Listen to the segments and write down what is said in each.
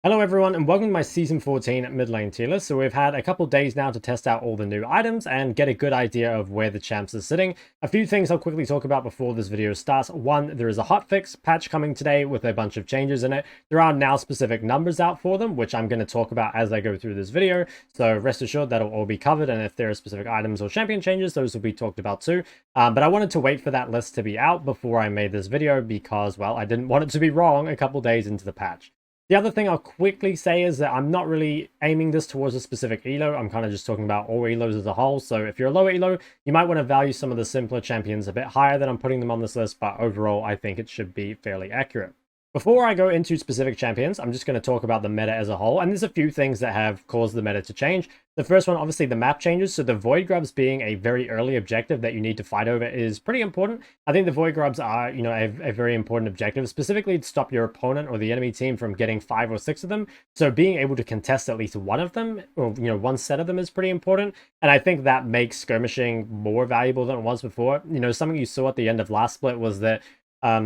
Hello everyone and welcome to my Season 14 mid lane tier list. So we've had a couple days now to test out all the new items and get a good idea of where the champs are sitting. A few things I'll quickly talk about before this video starts. One, there is a hotfix patch coming today with a bunch of changes in it. There are now specific numbers out for them, which I'm going to talk about as I go through this video. So rest assured that'll all be covered, and if there are specific items or champion changes, those will be talked about too. But I wanted to wait for that list to be out before I made this video because, well, I didn't want it to be wrong a couple days into the patch. The other thing I'll quickly say is that I'm not really aiming this towards a specific elo. I'm kind of just talking about all elos as a whole. So if you're a low elo, you might want to value some of the simpler champions a bit higher than I'm putting them on this list. But overall, I think it should be fairly accurate. Before I go into specific champions, I'm just going to talk about the meta as a whole, and there's a few things that have caused the meta to change. The first one, obviously, the map changes, so the Void Grubs being a very early objective that you need to fight over is pretty important. I think the Void Grubs are, a very important objective, specifically to stop your opponent or the enemy team from getting 5 or 6 of them. So being able to contest at least one of them, or, one set of them is pretty important, and I think that makes skirmishing more valuable than it was before. Something you saw at the end of last split was that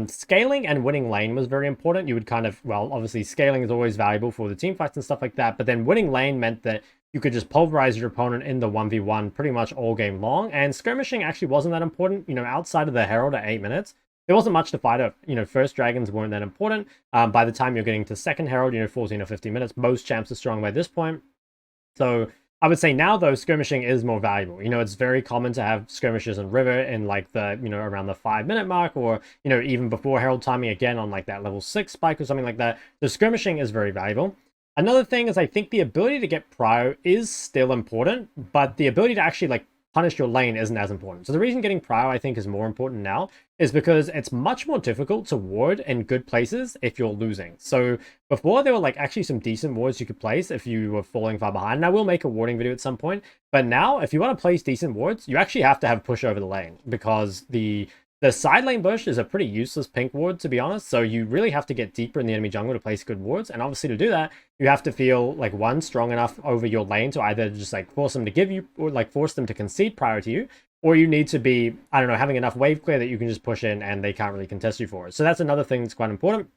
scaling and winning lane was very important. You would kind of, well, obviously scaling is always valuable for the team fights and stuff like that, but then winning lane meant that you could just pulverize your opponent in the 1v1 pretty much all game long, and skirmishing actually wasn't that important. Outside of the Herald at 8 minutes, there wasn't much to fight over. First dragons weren't that important. By the time you're getting to second Herald, 14 or 15 minutes, most champs are strong by this point. So I would say now, though, skirmishing is more valuable. It's very common to have skirmishes in River in like the, around the 5-minute mark, or, even before Herald timing again on like that level 6 spike or something like that. The skirmishing is very valuable. Another thing is I think the ability to get prio is still important, but the ability to actually like punish your lane isn't as important. So the reason getting prio I think is more important now is because it's much more difficult to ward in good places if you're losing. So before there were like actually some decent wards you could place if you were falling far behind, and I will make a warding video at some point, but now if you want to place decent wards, you actually have to have push over the lane, because the side lane bush is a pretty useless pink ward, to be honest, so you really have to get deeper in the enemy jungle to place good wards, and obviously to do that, you have to feel like, one, strong enough over your lane to either just like force them to give you, or like force them to concede prior to you, or you need to be, I don't know, having enough wave clear that you can just push in and they can't really contest you for it. So that's another thing that's quite important.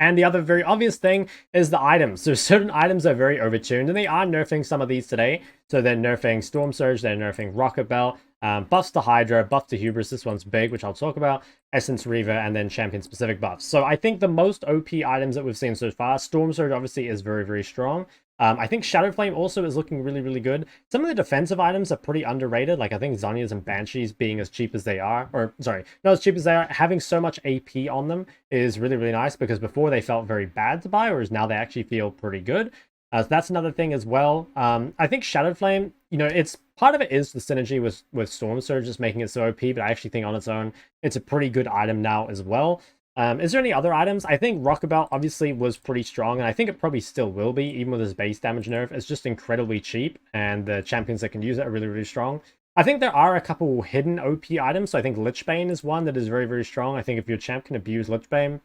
And the other very obvious thing is the items. So certain items are very overtuned, and they are nerfing some of these today. So they're nerfing Storm Surge, they're nerfing Rocket Bell, buffs to Hydra, buff to Hubris, this one's big, which I'll talk about, Essence Reaver, and then champion-specific buffs. So I think the most OP items that we've seen so far, Storm Surge obviously is very, very strong. I think Shadow Flame also is looking really, really good. Some of the defensive items are pretty underrated. Like I think Zhonya's and Banshees being as cheap as they are, or sorry, not as cheap as they are, having so much AP on them is really, really nice, because before they felt very bad to buy, whereas now they actually feel pretty good. So that's another thing as well. I think Shadow Flame, it's part of it is the synergy with Storm Surge just making it so OP, but I actually think on its own, it's a pretty good item now as well. Is there any other items? I think Rocket Belt obviously was pretty strong, and I think it probably still will be, even with his base damage nerf. It's just incredibly cheap, and the champions that can use it are really, really strong. I think there are a couple hidden OP items, so I think Lichbane is one that is very, very strong. I think if your champ can abuse Lichbane,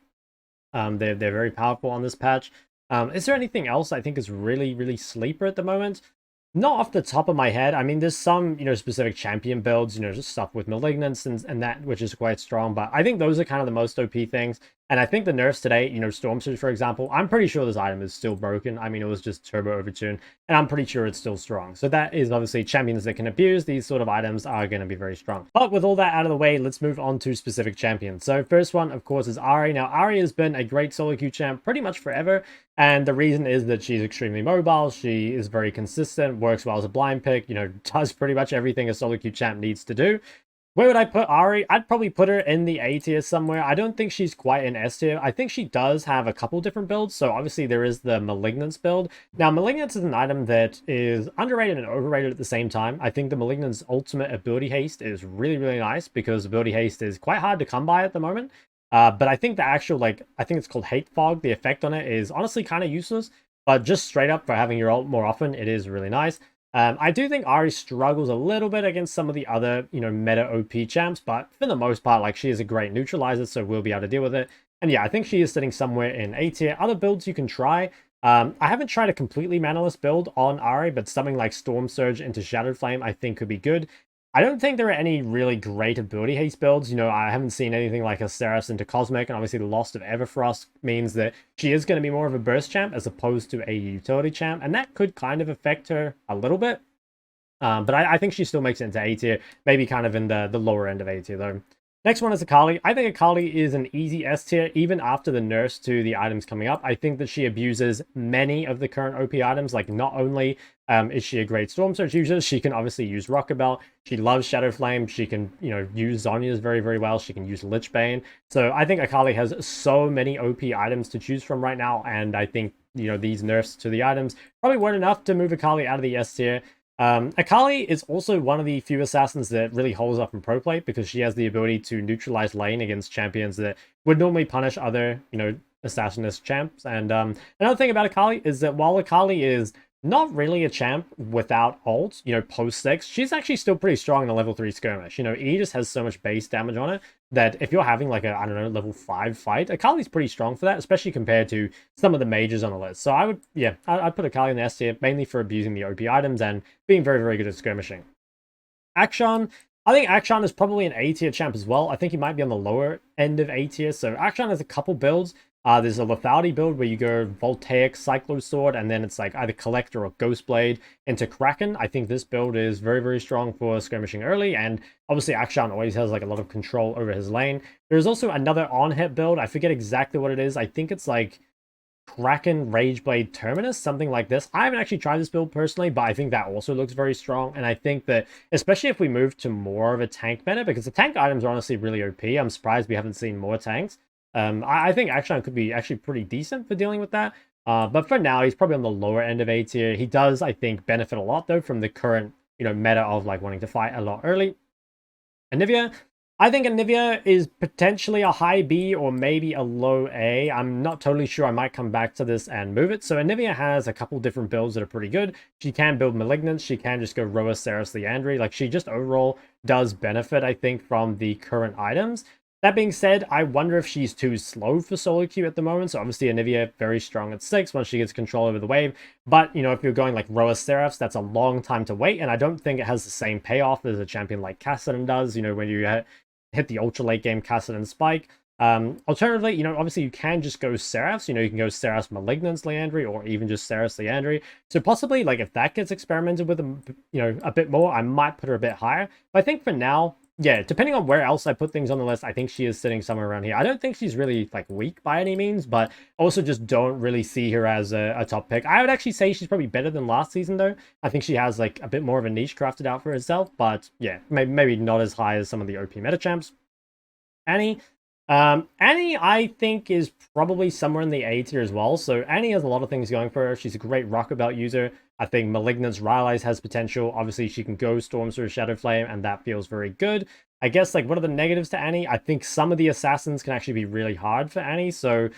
they're very powerful on this patch. Is there anything else I think is really, really sleeper at the moment? Not off the top of my head. I mean, there's some, specific champion builds, just stuff with Malignance and that, which is quite strong. But I think those are kind of the most OP things. And I think the nerfs today, Storm Surge, for example, I'm pretty sure this item is still broken. I mean, it was just turbo overtune, and I'm pretty sure it's still strong. So that is obviously champions that can abuse these sort of items are going to be very strong. But with all that out of the way, let's move on to specific champions. So first one, of course, is Ahri. Now, Ahri has been a great solo queue champ pretty much forever. And the reason is that she's extremely mobile. She is very consistent, works well as a blind pick, does pretty much everything a solo queue champ needs to do. Where would I put Ahri? I'd probably put her in the A tier somewhere. I don't think she's quite in S tier. I think she does have a couple different builds. So obviously there is the Malignance build. Now, Malignance is an item that is underrated and overrated at the same time. I think the Malignance ultimate ability haste is really, really nice, because ability haste is quite hard to come by at the moment. But I think the actual, I think it's called Hate Fog. The effect on it is honestly kind of useless, but just straight up for having your ult more often, it is really nice. I do think Ahri struggles a little bit against some of the other, meta OP champs, but for the most part, she is a great neutralizer, so we'll be able to deal with it. And yeah, I think she is sitting somewhere in A tier. Other builds you can try. I haven't tried a completely manaless build on Ahri, but something like Storm Surge into Shadow Flame I think could be good. I don't think there are any really great ability haste builds. You know, I haven't seen anything like a Seraphs into Cosmic, and obviously the loss of Everfrost means that she is going to be more of a burst champ as opposed to a utility champ, and that could kind of affect her a little bit. But I think she still makes it into A tier, maybe kind of in the lower end of A tier though. Next one is Akali. I think Akali is an easy S tier, even after the nerfs to the items coming up. I think that she abuses many of the current OP items. Like, not only is she a great Storm Surge user, she can obviously use Rocket Belt. She loves Shadow Flame. She can, you know, use Zhonya's very, very well. She can use Lich Bane. So I think Akali has so many OP items to choose from right now, and I think, you know, these nerfs to the items probably weren't enough to move Akali out of the S tier. Akali is also one of the few assassins that really holds up in pro play because she has the ability to neutralize lane against champions that would normally punish other, you know, assassinist champs. And another thing about Akali is that while Akali is not really a champ without ult, you know, post 6, she's actually still pretty strong in a level 3 skirmish. You know, E just has so much base damage on it that if you're having like a, I don't know, level 5 fight, Akali's pretty strong for that, especially compared to some of the mages on the list. So I would, yeah, I'd put Akali in the S tier, mainly for abusing the OP items and being very, very good at skirmishing. Akshan, I think Akshan is probably an A tier champ as well. I think he might be on the lower end of A tier. So Akshan has a couple builds. There's a lethality build where you go Voltaic, Cyclo Sword, and then it's like either Collector or Ghostblade into Kraken. I think this build is very, very strong for skirmishing early, and obviously Akshan always has like a lot of control over his lane. There's also another on-hit build. I forget exactly what it is. I think it's like Kraken Rageblade Terminus, something like this. I haven't actually tried this build personally, but I think that also looks very strong. And I think that, especially if we move to more of a tank meta, because the tank items are honestly really OP. I'm surprised we haven't seen more tanks. I think Akshan could be actually pretty decent for dealing with that. But for now, he's probably on the lower end of A tier. He does, I think, benefit a lot, though, from the current, you know, meta of, like, wanting to fight a lot early. Anivia, I think Anivia is potentially a high B or maybe a low A. I'm not totally sure. I might come back to this and move it. So Anivia has a couple different builds that are pretty good. She can build Malignance. She can just go Roa, Ceres, Liandry. Like, she just overall does benefit, I think, from the current items. That being said, I wonder if she's too slow for solo queue at the moment. So obviously Anivia very strong at 6 once she gets control over the wave. But, you know, if you're going like Roa Seraphs, that's a long time to wait. And I don't think it has the same payoff as a champion like Kassadin does, you know, when you hit the ultra late game Kassadin spike. Alternatively, you know, obviously you can just go Seraphs. You know, you can go Seraphs Malignance Liandry or even just Seraphs Liandry. So possibly, like, if that gets experimented with, you know, a bit more, I might put her a bit higher. But I think for now, yeah, depending on where else I put things on the list, I think she is sitting somewhere around here. I don't think she's really, like, weak by any means, but also just don't really see her as a top pick. I would actually say she's probably better than last season, though. I think she has, like, a bit more of a niche crafted out for herself, but yeah, maybe not as high as some of the OP meta champs. Annie, I think is probably somewhere in the A tier as well. So Annie has a lot of things going for her. She's a great Rocket Belt user. I think Malignance Ryze has potential. Obviously, she can go Storm through Shadow Flame, and that feels very good. I guess, like, what are the negatives to Annie? I think some of the assassins can actually be really hard for Annie. So,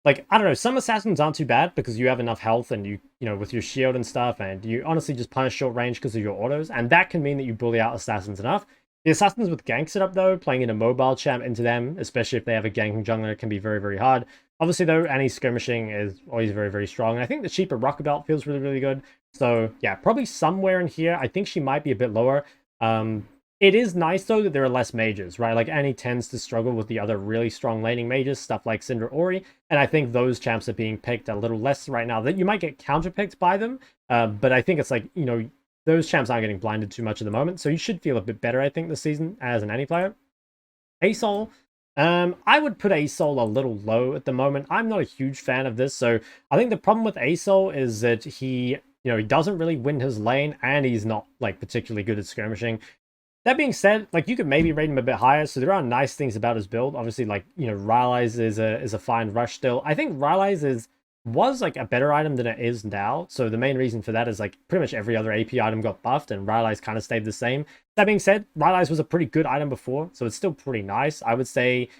like, I don't know, some assassins aren't too bad because you have enough health and you know, with your shield and stuff, and you honestly just punish short range because of your autos, and that can mean that you bully out assassins enough. The assassins with gank setup, though, playing in a mobile champ into them, especially if they have a ganking jungler, can be very, very hard. Obviously, though, Annie's skirmishing is always very, very strong. And I think the cheaper Rocket Belt feels really, really good. So, yeah, probably somewhere in here. I think she might be a bit lower. It is nice, though, that there are less mages, right? Like, Annie tends to struggle with the other really strong laning mages, stuff like Syndra, Ori. And I think those champs are being picked a little less right now. That you might get counterpicked by them. But I think it's like, you know, those champs aren't getting blinded too much at the moment, so you should feel a bit better, I think, this season as an Annie player. Asol, I would put Asol a little low at the moment. I'm not a huge fan of this, so I think the problem with Asol is that he doesn't really win his lane, and he's not, like, particularly good at skirmishing. That being said, like, you could maybe rate him a bit higher, so there are nice things about his build. Obviously, like, you know, Ryze is a fine rush still. I think Ryze was like a better item than it is now. So the main reason for that is like pretty much every other AP item got buffed and Ryze kind of stayed the same. That being said, Ryze was a pretty good item before, so it's still pretty nice. I would say,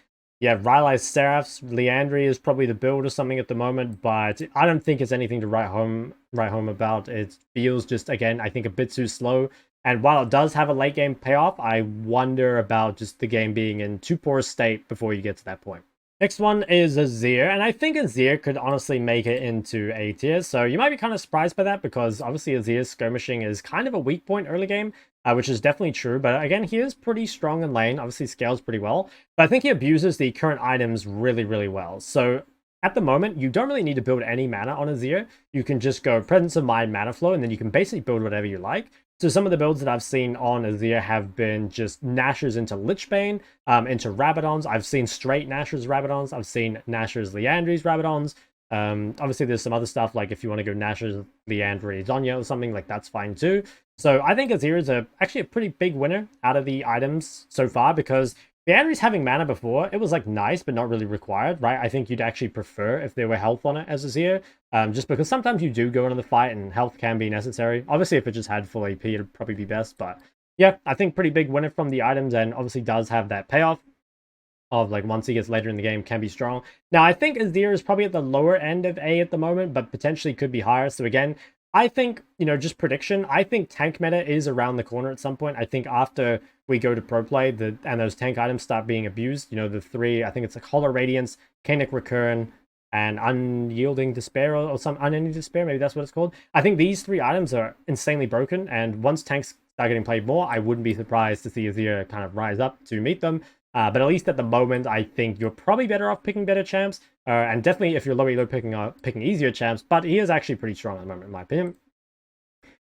yeah, Ryze Seraphs, Liandry is probably the build or something at the moment, but I don't think it's anything to write home about. It feels just, again, I think a bit too slow. And while it does have a late game payoff, I wonder about just the game being in too poor a state before you get to that point. Next one is Azir, and I think Azir could honestly make it into A tier, so you might be kind of surprised by that because obviously Azir's skirmishing is kind of a weak point early game, which is definitely true, but again, he is pretty strong in lane, obviously scales pretty well, but I think he abuses the current items really, really well. So at the moment, you don't really need to build any mana on Azir. You can just go Presence of Mind, Mana Flow, and then you can basically build whatever you like. So some of the builds that I've seen on Azir have been just Nashers into Lichbane, into Rabadons. I've seen straight Nashers Rabadons. I've seen Nashers Liandry's Rabadons. Obviously, there's some other stuff, like if you want to go Nashers Liandry Zonya or something, like that's fine too. So I think Azir is actually a pretty big winner out of the items so far, because Liandry's having mana before, it was like nice, but not really required, right? I think you'd actually prefer if there were health on it as Azir, just because sometimes you do go into the fight and health can be necessary. Obviously, if it just had full AP, it'd probably be best, but yeah, I think pretty big winner from the items, and obviously does have that payoff of like once he gets later in the game can be strong. Now, I think Azir is probably at the lower end of A at the moment, but potentially could be higher. So again, I think, just prediction, I think tank meta is around the corner at some point. I think after we go to pro play and those tank items start being abused, the three, I think it's like Hollow Radiance, Canic Recurrent, and Unyielding Despair, or some Unending Despair, maybe that's what it's called. I think these three items are insanely broken, and once tanks start getting played more, I wouldn't be surprised to see Azir kind of rise up to meet them. But at least at the moment, I think you're probably better off picking better champs. And definitely if you're low elo picking easier champs, but he is actually pretty strong at the moment, in my opinion.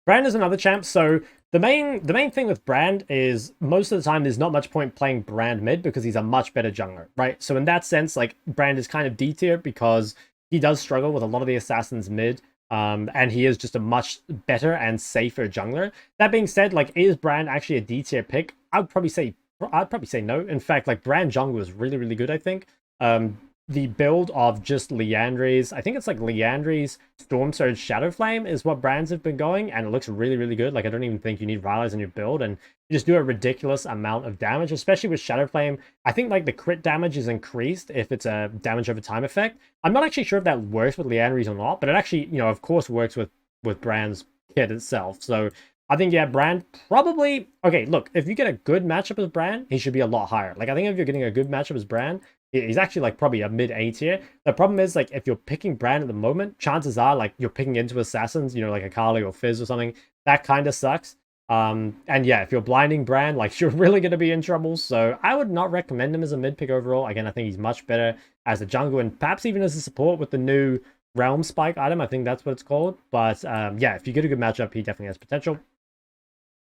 Brand is another champ, so the main thing with Brand is most of the time there's not much point playing Brand mid because he's a much better jungler, right? So in that sense, like Brand is kind of D tier because he does struggle with a lot of the assassins mid, and he is just a much better and safer jungler. That being said, like, is Brand actually a D tier pick? I'd probably say no. In fact, like, Brand jungle is really, really good, I think. The build of just Liandry's, I think it's like Liandry's Storm Surge Shadow Flame is what Brands have been going, and it looks really, really good. Like, I don't even think you need Ryze in your build, and you just do a ridiculous amount of damage, especially with Shadow Flame. I think, like, the crit damage is increased if it's a damage over time effect. I'm not actually sure if that works with Liandry's or not, but it actually, of course, works with Brand's kit itself. So I think, yeah, Brand probably... Okay, look, if you get a good matchup as Brand, he should be a lot higher. Like, I think if you're getting a good matchup as Brand, he's actually, like, probably a mid-A tier. The problem is, like, if you're picking Brand at the moment, chances are, like, you're picking into assassins, like Akali or Fizz or something. That kind of sucks. And yeah, if you're blinding Brand, like, you're really going to be in trouble. So I would not recommend him as a mid-pick overall. Again, I think he's much better as a jungle and perhaps even as a support with the new Realm Spike item. I think that's what it's called. But yeah, if you get a good matchup, he definitely has potential.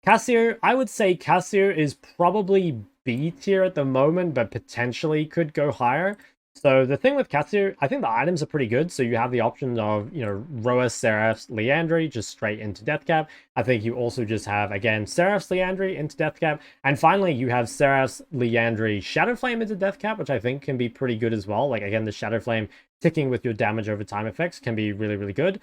Cassio, I would say Cassio is probably B tier at the moment, but potentially could go higher. So the thing with Cassio, I think the items are pretty good. So you have the options of, Roa, Seraphs, Liandry, just straight into Deathcap. I think you also just have, again, Seraphs, Liandry into Deathcap. And finally, you have Seraphs, Liandry, Shadow Flame into Deathcap, which I think can be pretty good as well. Like, again, the Shadow Flame ticking with your damage over time effects can be really, really good.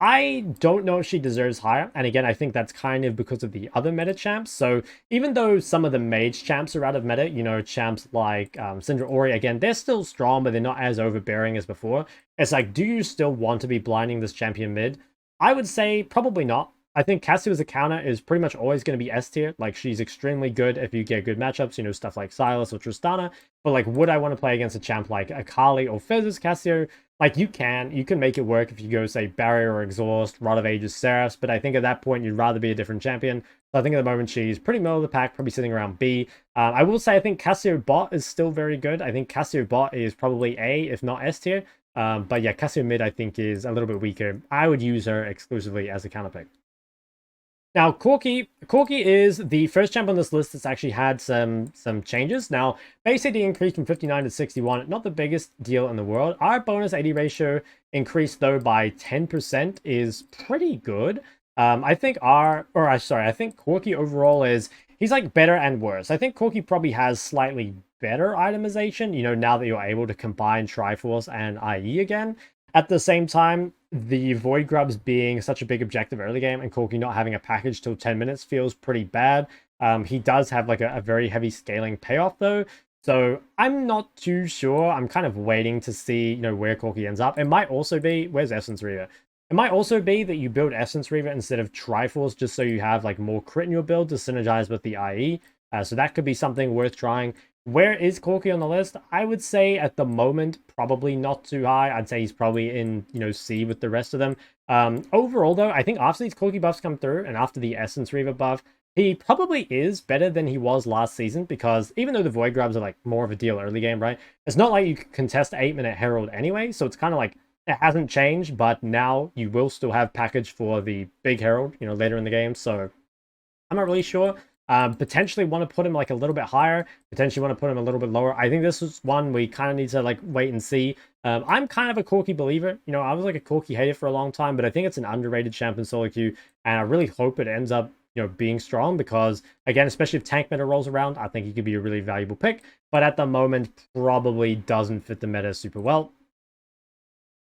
I don't know if she deserves higher, and again, I think that's kind of because of the other meta champs. So even though some of the mage champs are out of meta, champs like Syndra, Ori, again, they're still strong, but they're not as overbearing as before. It's like, do you still want to be blinding this champion mid? I would say probably not. I think Cassio as a counter is pretty much always going to be S tier. Like, she's extremely good if you get good matchups, stuff like Sylas or Tristana. But, like, would I want to play against a champ like Akali or Fizz as Cassio? Like, you can make it work if you go, say, Barrier or Exhaust, Rod of Ages, Seraphs, but I think at that point you'd rather be a different champion. So I think at the moment she's pretty middle of the pack, probably sitting around B. I will say I think Cassio bot is still very good. I think Cassio bot is probably A, if not S tier. But yeah, Cassio mid I think is a little bit weaker. I would use her exclusively as a counter pick. Now, Corki is the first champ on this list that's actually had some changes. Now, base AD increased from 59 to 61, not the biggest deal in the world. Our bonus AD ratio increased, though, by 10% is pretty good. I think Corki overall he's like better and worse. I think Corki probably has slightly better itemization, now that you're able to combine Triforce and IE again. At the same time, the Void Grubs being such a big objective early game and Corki not having a package till 10 minutes feels pretty bad. He does have like a very heavy scaling payoff though. So I'm not too sure. I'm kind of waiting to see, where Corki ends up. It might also be, where's Essence Reaver? It might also be that you build Essence Reaver instead of Triforce just so you have like more crit in your build to synergize with the IE. So that could be something worth trying. Where is Corki on the list? I would say at the moment, probably not too high. I'd say he's probably in, C with the rest of them. Overall, though, I think after these Corki buffs come through and after the Essence Reaver buff, he probably is better than he was last season because even though the Void Grabs are like more of a deal early game, right? It's not like you can contest 8-minute Herald anyway, so it's kind of like it hasn't changed, but now you will still have package for the big Herald, later in the game, so I'm not really sure. Potentially want to put him like a little bit higher, potentially want to put him a little bit lower. I think this is one we kind of need to like wait and see. I'm kind of a Corki believer. I was like a Corki hater for a long time, but I think it's an underrated champ in solo queue, and I really hope it ends up being strong because, again, especially if tank meta rolls around, I think he could be a really valuable pick, but at the moment, probably doesn't fit the meta super well.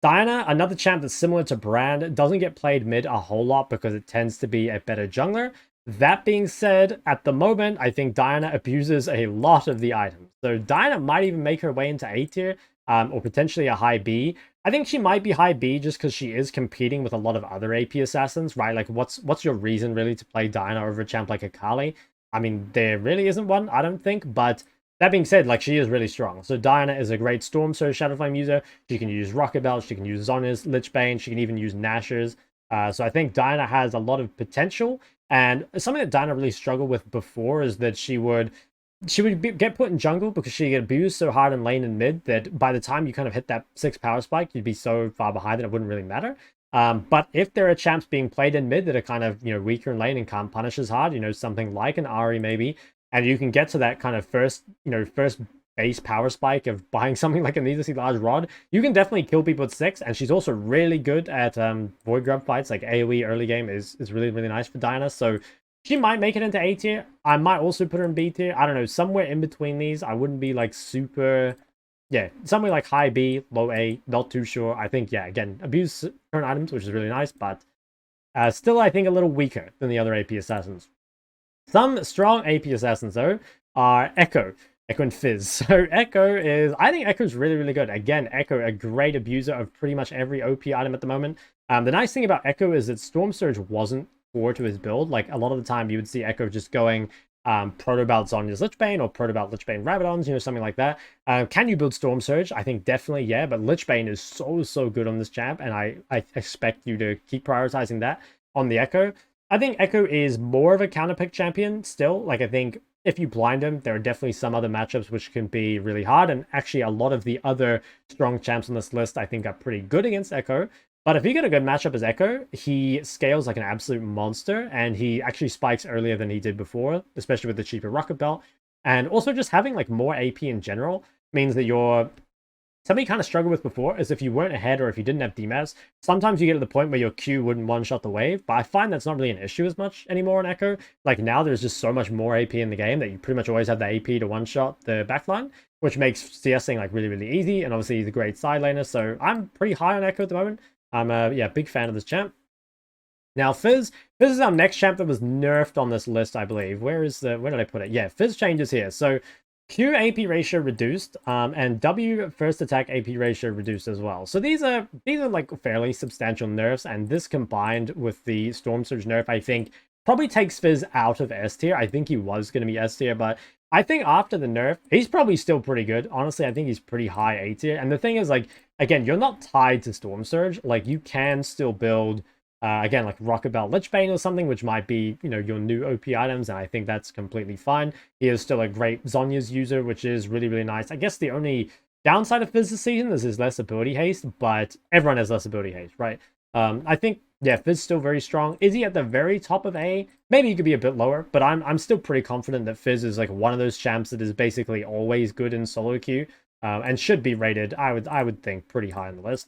Qiyana, another champ that's similar to Brand, doesn't get played mid a whole lot because it tends to be a better jungler. That being said, at the moment, I think Qiyana abuses a lot of the items. So Qiyana might even make her way into A tier, or potentially a high B. I think she might be high B just because she is competing with a lot of other AP assassins, right? Like, what's your reason really to play Qiyana over a champ like Akali? I mean, there really isn't one, I don't think, but that being said, like, she is really strong. So Qiyana is a great Storm Surge Shadow Flame user. She can use Rocket Belt, she can use Zhonya's Lich Bane, she can even use Nashor's. So I think Qiyana has a lot of potential. And something that Qiyana really struggled with before is that she would get put in jungle because she get abused so hard in lane and mid that by the time you kind of hit that 6 power spike, you'd be so far behind that it wouldn't really matter. But if there are champs being played in mid that are kind of, weaker in lane and can't punish as hard, something like an Ahri maybe, and you can get to that kind of first base power spike of buying something like a needlessly large rod, you can definitely kill people at 6, and she's also really good at Void Grub fights. Like AoE early game is really, really nice for Qiyana, so she might make it into A tier. I might also put her in B tier. I don't know, somewhere in between these. I wouldn't be like super... Yeah, somewhere like high B, low A, not too sure. I think, yeah, again, abuse current items, which is really nice, but still, I think, a little weaker than the other AP assassins. Some strong AP assassins, though, are Ekko and Fizz. So Ekko is... I think Ekko's really, really good. Again, Ekko, a great abuser of pretty much every OP item at the moment. The nice thing about Ekko is that Storm Surge wasn't core to his build. Like, a lot of the time, you would see Ekko just going Proto Belt Zhonya's Lich Bane or Proto Belt Lich Bane Rabadons, something like that. Can you build Storm Surge? I think definitely, yeah, but Lich Bane is so good on this champ, and I expect you to keep prioritizing that on the Ekko. I think Ekko is more of a counterpick champion still. Like, I think if you blind him, there are definitely some other matchups which can be really hard, and actually a lot of the other strong champs on this list I think are pretty good against Ekko. But if you get a good matchup as Ekko, he scales like an absolute monster, and he actually spikes earlier than he did before, especially with the cheaper Rocket Belt. And also just having like more AP in general means that you're... Something you kind of struggled with before is if you weren't ahead or if you didn't have DMAS, sometimes you get to the point where your Q wouldn't one-shot the wave, but I find that's not really an issue as much anymore in Ekko. Like, now there's just so much more AP in the game that you pretty much always have the AP to one-shot the backline, which makes CSing like really, really easy, and obviously he's a great side laner, so I'm pretty high on Ekko at the moment. I'm a big fan of this champ. Now Fizz is our next champ that was nerfed on this list, I believe. Where did I put it? Yeah, Fizz changes here. So Q AP ratio reduced, and W first attack AP ratio reduced as well. So these are like fairly substantial nerfs, and this combined with the Storm Surge nerf, I think, probably takes Fizz out of S tier. I think he was going to be S tier, but I think after the nerf, he's probably still pretty good. Honestly, I think he's pretty high A tier. And the thing is, like, again, you're not tied to Storm Surge. Like, you can still build, again, like Rocket Belt Lich Bane or something, which might be, your new OP items, and I think that's completely fine. He is still a great Zhonya's user, which is really, really nice. I guess the only downside of Fizz this season is his less ability haste, but everyone has less ability haste, right? I think, yeah, Fizz still very strong. Is he at the very top of A? Maybe he could be a bit lower, but I'm still pretty confident that Fizz is like one of those champs that is basically always good in solo queue, and should be rated, I would think, pretty high on the list.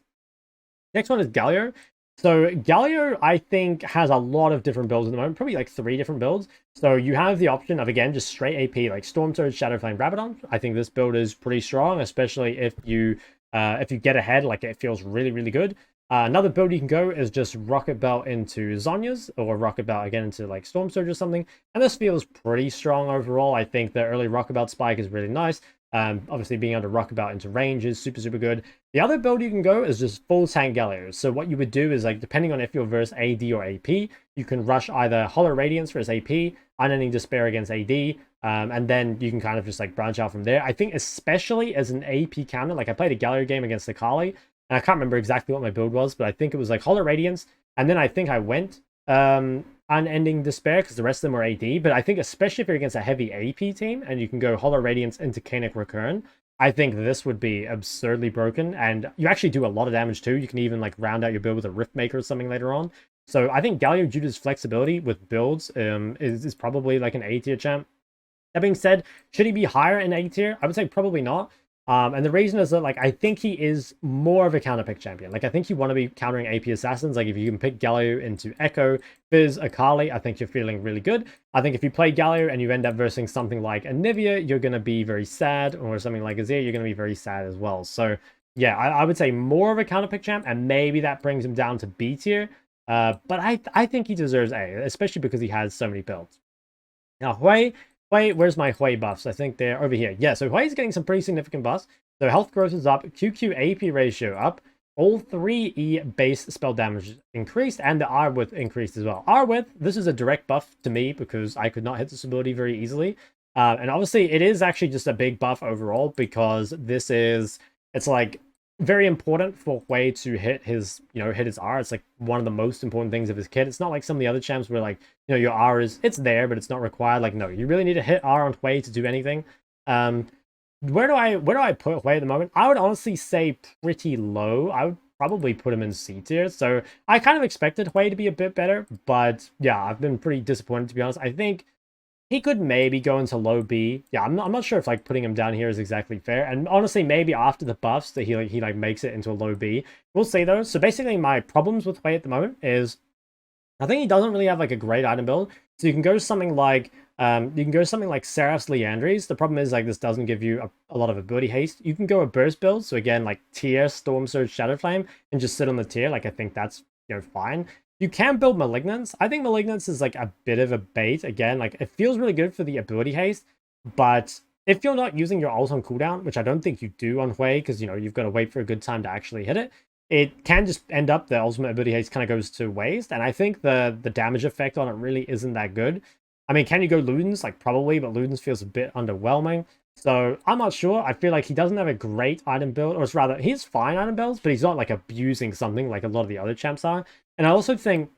Next one is Galio. So Galio, I think, has a lot of different builds at the moment, probably like 3 different builds. So you have the option of, again, just straight AP, like Storm Surge, Shadow Flame, Rabadon. I think this build is pretty strong, especially if you get ahead, like it feels really, really good. Another build you can go is just Rocket Belt into Zhonya's, or Rocket Belt again into like Storm Surge or something. And this feels pretty strong overall. I think the early Rocket Belt spike is really nice. Obviously being able to Rocket Belt into range is super, super good. The other build you can go is just full tank Galio. So what you would do is, like, depending on if you're versus AD or AP, you can rush either Hollow Radiance for his AP, Unending Despair against AD, And then you can kind of just like branch out from there. I think especially as an AP counter, like I played a Galio game against Akali, and I can't remember exactly what my build was, but I think it was like Hollow Radiance, and then I think I went Unending Despair because the rest of them were AD. But I think especially if you're against a heavy AP team and you can go Hollow Radiance into Kainic Recurn, I think this would be absurdly broken, and you actually do a lot of damage too. You can even like round out your build with a Rift Maker or something later on. So I think Galio, due to his flexibility with builds, is probably like an A tier champ. That being said, should he be higher in A tier? I would say probably not. And the reason is that, like, I think he is more of a counter pick champion. Like, I think you want to be countering AP assassins. Like, if you can pick Galio into Ekko, Fizz, Akali, I think you're feeling really good. I think if you play Galio and you end up versing something like Anivia, you're going to be very sad, or something like Azir, you're going to be very sad as well. So, yeah, I would say more of a counter pick champ, and maybe that brings him down to B tier. But I think he deserves A, especially because he has so many builds. Now, Hwei, where's my Hwei buffs? I think they're over here. Yeah, so Hwei's getting some pretty significant buffs. So health growth is up, QQ AP ratio up, all 3 E base spell damage increased, and the R width increased as well. R width, this is a direct buff to me because I could not hit this ability very easily. And obviously it is actually just a big buff overall because it's like very important for Hwei to hit his, hit his R. It's like one of the most important things of his kit. It's not like some of the other champs where, like, your R it's there, but it's not required. Like, no, you really need to hit R on Hwei to do anything. Where do I put Hwei at the moment? I would honestly say pretty low. I would probably put him in C tier. So I kind of expected Hwei to be a bit better, but yeah, I've been pretty disappointed, to be honest. I think he could maybe go into low B. Yeah, I'm not sure if like putting him down here is exactly fair. And honestly, maybe after the buffs that he makes it into a low B. We'll see though. So basically my problems with Hwei at the moment is I think he doesn't really have like a great item build. So you can go something like Seraph's Liandry's. The problem is like this doesn't give you a lot of ability haste. You can go a burst build. So again, like tier Storm Surge Shadow Flame and just sit on the tier. Like I think that's fine. You can build Malignance. I think Malignance is like a bit of a bait. Again, like it feels really good for the ability haste, but if you're not using your ult on cooldown, which I don't think you do on Hwei, because you've got to wait for a good time to actually hit it, it can just end up the ultimate ability haste kind of goes to waste. And I think the damage effect on it really isn't that good. I mean, can you go Ludens? Like probably, but Ludens feels a bit underwhelming. So I'm not sure. I feel like he doesn't have a great item build, or it's rather, he's fine item builds, but he's not like abusing something like a lot of the other champs are. And I also think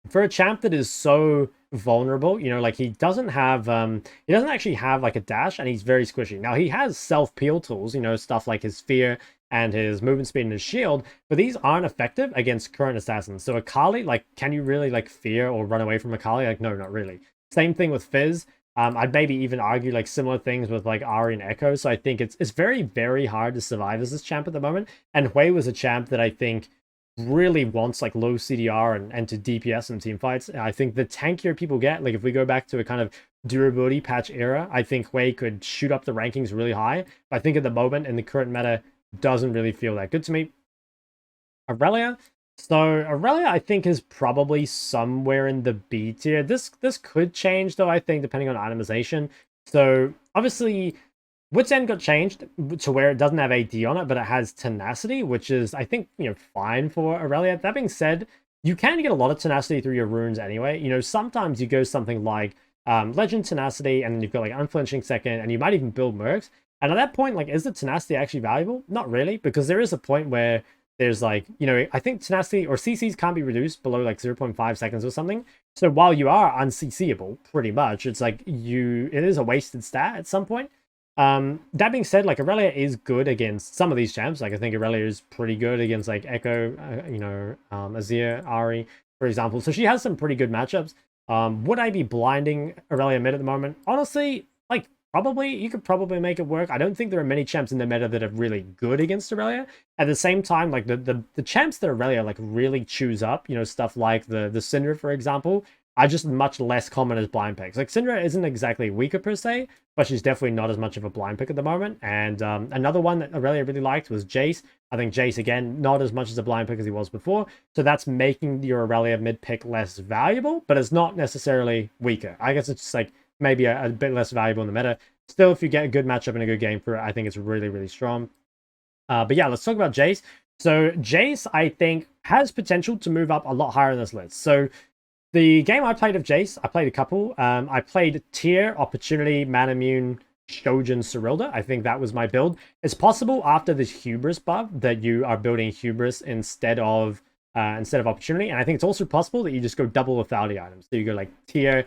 for a champ that is so vulnerable, like he doesn't actually have like a dash, and he's very squishy. Now he has self-peel tools, stuff like his fear and his movement speed and his shield, but these aren't effective against current assassins. So Akali, like, can you really like fear or run away from Akali? Like, no, not really. Same thing with Fizz. I'd maybe even argue like similar things with like Ahri and Ekko. So I think it's very, very hard to survive as this champ at the moment. And Hwei was a champ that I think really wants like low CDR and to DPS in team fights. I think the tankier people get, like if we go back to a kind of durability patch era, I think Hwei could shoot up the rankings really high. But I think at the moment in the current meta doesn't really feel that good to me. Irelia. So Irelia, I think, is probably somewhere in the B tier. This could change though, I think, depending on itemization. So obviously Wit's End got changed to where it doesn't have AD on it, but it has Tenacity, which is, I think, fine for Irelia. That being said, you can get a lot of Tenacity through your runes anyway. Sometimes you go something like Legend Tenacity, and then you've got like Unflinching Second, and you might even build Mercs. And at that point, like, is the Tenacity actually valuable? Not really, because there is a point where there's like, I think Tenacity or CCs can't be reduced below like 0.5 seconds or something. So while you are unCCable, pretty much, it's like it is a wasted stat at some point. That being said, like Irelia is good against some of these champs. Like I think Irelia is pretty good against like Ekko, Azir, Ahri, for example. So she has some pretty good matchups. Would I be blinding Irelia mid at the moment? Honestly, like probably, you could probably make it work. I don't think there are many champs in the meta that are really good against Irelia. At the same time, like the champs that Irelia like really chews up, stuff like the Syndra, for example, are just much less common as blind picks. Like Syndra isn't exactly weaker per se, but she's definitely not as much of a blind pick at the moment. And another one that Irelia really liked was Jayce. I think Jayce, again, not as much as a blind pick as he was before. So that's making your Irelia mid pick less valuable, but it's not necessarily weaker. I guess it's just like maybe a bit less valuable in the meta. Still, if you get a good matchup and a good game for it, I think it's really, really strong. But yeah, let's talk about Jayce. So Jayce, I think, has potential to move up a lot higher in this list. So The game I played of Jayce, I played a couple. I played Tier, Opportunity, Manamune, Shojin, Serilda. I think that was my build. It's possible after this Hubris buff that you are building Hubris instead of Opportunity, and I think it's also possible that you just go double lethality items. So you go like Tier,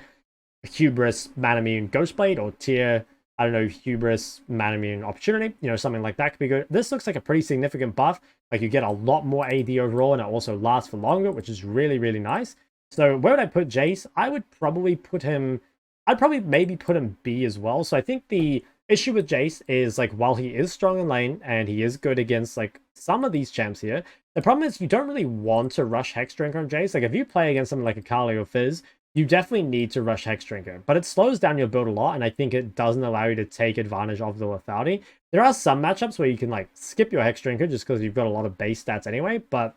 Hubris, Manamune, Ghostblade, or Tier, I don't know, Hubris, Manamune, Opportunity, you know, something like that could be good. This looks like a pretty significant buff. Like, you get a lot more AD overall, and it also lasts for longer, which is really, really nice. So where would I put Jayce? I would probably put him... I'd probably maybe put him B as well. So I think the issue with Jayce is, like, while he is strong in lane, and he is good against, like, some of these champs here, the problem is you don't really want to rush Hexdrinker on Jayce. Like, if you play against something like Akali or Fizz, you definitely need to rush Hexdrinker, but it slows down your build a lot, and I think it doesn't allow you to take advantage of the lethality. There are some matchups where you can, like, skip your Hexdrinker just because you've got a lot of base stats anyway, but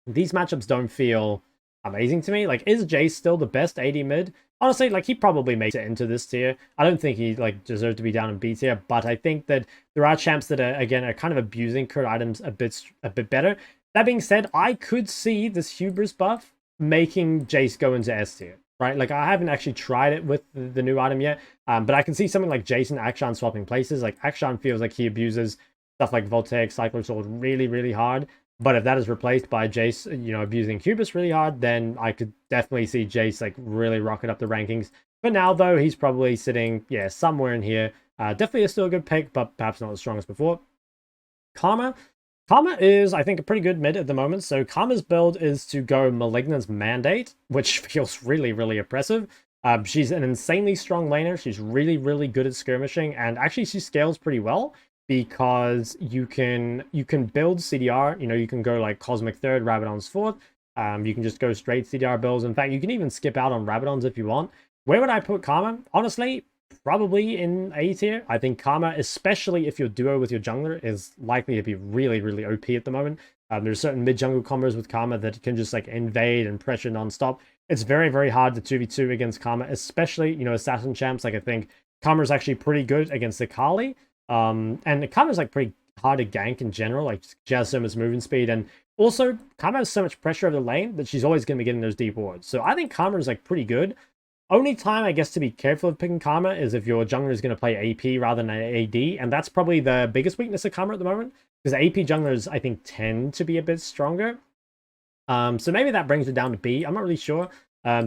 these matchups don't feel amazing to me. Like, is Jayce still the best AD mid? Honestly, like, he probably makes it into this tier. I don't think he, like, deserves to be down in B tier, but I think that there are champs that are, again, are kind of abusing current items a bit better. That being said, I could see this Hubris buff making Jayce go into S tier, right? Like, I haven't actually tried it with the new item yet, but I can see something like Jayce and Akshan swapping places. Like, Akshan feels like he abuses stuff like Voltaic, Cycler Sword really, really hard. But if that is replaced by Jayce, you know, abusing Hubris really hard, then I could definitely see Jayce, like, really rocket up the rankings. But now, though, he's probably sitting, yeah, somewhere in here. Definitely still a good pick, but perhaps not as strong as before. Karma is, I think, a pretty good mid at the moment. So Karma's build is to go Malignant's Mandate, which feels really, really oppressive. She's an insanely strong laner. She's really, really good at skirmishing, and actually she scales pretty well because you can build CDR. You know, you can go like Cosmic Third, Rabadon's Fourth. You can just go straight CDR builds. In fact, you can even skip out on Rabadon's if you want. Where would I put Karma? Honestly, probably in A tier. I think Karma, especially if your duo with your jungler, is likely to be really, really OP at the moment. There's certain mid-jungle combos with Karma that can just, like, invade and pressure non-stop. It's very, very hard to 2v2 against Karma, especially, you know, assassin champs. Like, I think Karma is actually pretty good against Akali. And Karma is, like, pretty hard to gank in general. Like, she has so much movement speed. And also, Karma has so much pressure over the lane that she's always going to be getting those deep wards. So I think Karma is, like, pretty good. Only time, I guess, to be careful of picking Karma is if your jungler is going to play AP rather than AD, and that's probably the biggest weakness of Karma at the moment, because AP junglers, I think, tend to be a bit stronger. So maybe that brings it down to B. I'm not really sure.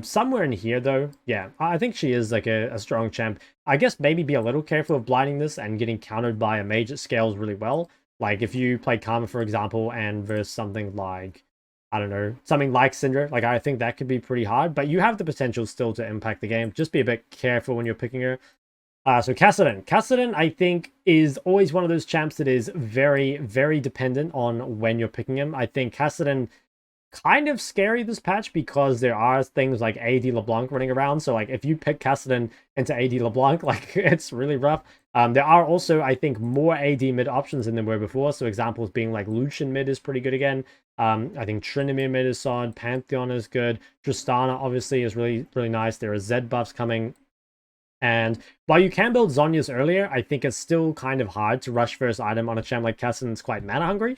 Somewhere in here, though, yeah, I think she is, like, a strong champ. I guess maybe be a little careful of blinding this and getting countered by a mage that scales really well. Like, if you play Karma, for example, and versus something like, I don't know, something like Syndra, like, I think that could be pretty hard, but you have the potential still to impact the game. Just be a bit careful when you're picking her. So Kassadin. Kassadin, I think, is always one of those champs that is very, very dependent on when you're picking him. I think Kassadin kind of scary this patch because there are things like AD LeBlanc running around. So, like, if you pick Kassadin into AD LeBlanc, like, it's really rough. There are also, I think, more AD mid options than there were before. So examples being like Lucian mid is pretty good again. I think Trinity mid is solid. Pantheon is good. Tristana obviously is really, really nice. There are Z buffs coming. And while you can build Zhonya's earlier, I think it's still kind of hard to rush first item on a champ like Kassadin that's quite mana hungry.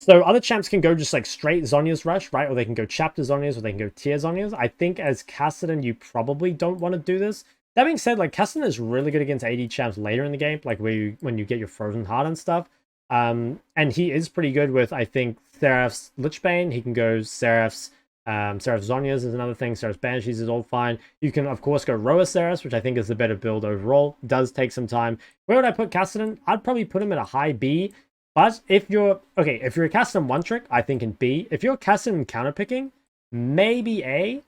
So other champs can go just like straight Zhonya's rush, right? Or they can go chapter Zhonya's, or they can go tier Zhonya's. I think as Kassadin, you probably don't want to do this. That being said, like, Kassadin is really good against AD champs later in the game, like when you get your Frozen Heart and stuff. And he is pretty good with, I think, Seraph's Lichbane. He can go Seraph's Zhonya's is another thing. Seraph's Banshees is all fine. You can, of course, go Roa Seraph's, which I think is the better build overall. Does take some time. Where would I put Kassadin? I'd probably put him at a high B. But if you're a Kassadin one trick, I think in B. If you're Kassadin counterpicking, maybe A.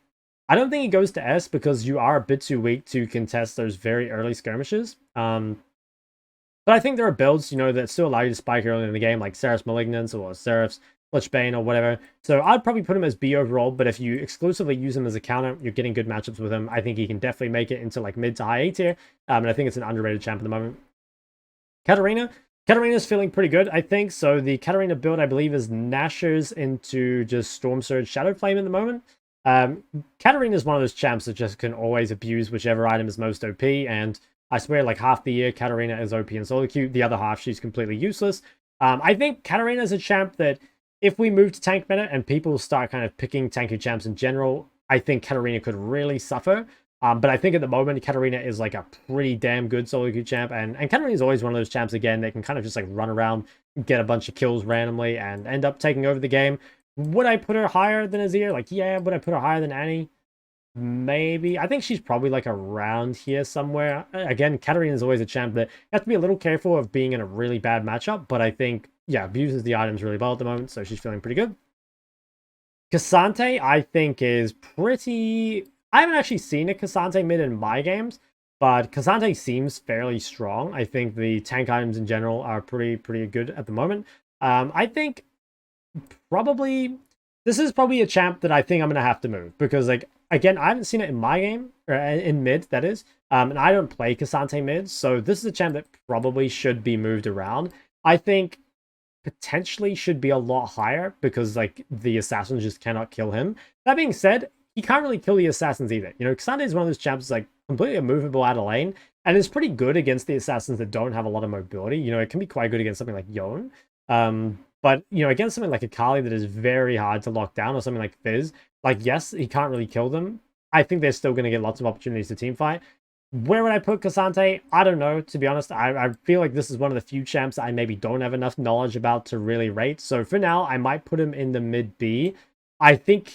I don't think it goes to S because you are a bit too weak to contest those very early skirmishes. But I think there are builds, you know, that still allow you to spike early in the game, like Seraph's Malignance or Seraph's Lichbane or whatever. So I'd probably put him as B overall, but if you exclusively use him as a counter, you're getting good matchups with him. I think he can definitely make it into like mid to high A tier. And I think it's an underrated champ at the moment. Katarina's feeling pretty good, I think. So the Katarina build, I believe, is Nashers into just Storm Surge Shadow Flame at the moment. Katarina is one of those champs that just can always abuse whichever item is most OP, and I swear, like, half the year Katarina is OP in solo queue, the other half she's completely useless. I think Katarina is a champ that if we move to tank meta and people start kind of picking tanky champs in general, I think Katarina could really suffer. But I think at the moment, Katarina is like a pretty damn good solo queue champ. And Katarina is always one of those champs, again, that can kind of just like run around, get a bunch of kills randomly, and end up taking over the game. Would I put her higher than Azir? Like, yeah. Would I put her higher than Annie? Maybe. I think she's probably like around here somewhere. Again, Katarina is always a champ that you have to be a little careful of being in a really bad matchup. But I think, yeah, uses the items really well at the moment. So she's feeling pretty good. K'Sante, I think, is pretty... I haven't actually seen a K'Sante mid in my games, but K'Sante seems fairly strong. I think the tank items in general are pretty good at the moment. I think probably... This is probably a champ that I think I'm going to have to move, because, like, again, I haven't seen it in my game, or in mid, that is, and I don't play K'Sante mid, so this is a champ that probably should be moved around. I think potentially should be a lot higher, because, like, the assassins just cannot kill him. That being said, he can't really kill the assassins either. You know, K'Sante is one of those champs that's, like, completely immovable out of lane, and is pretty good against the assassins that don't have a lot of mobility. You know, it can be quite good against something like Yone. But, you know, against something like Akali that is very hard to lock down, or something like Fizz, like, yes, he can't really kill them. I think they're still going to get lots of opportunities to teamfight. Where would I put K'Sante? I don't know, to be honest. I feel like this is one of the few champs that I maybe don't have enough knowledge about to really rate. So for now, I might put him in the mid B. I think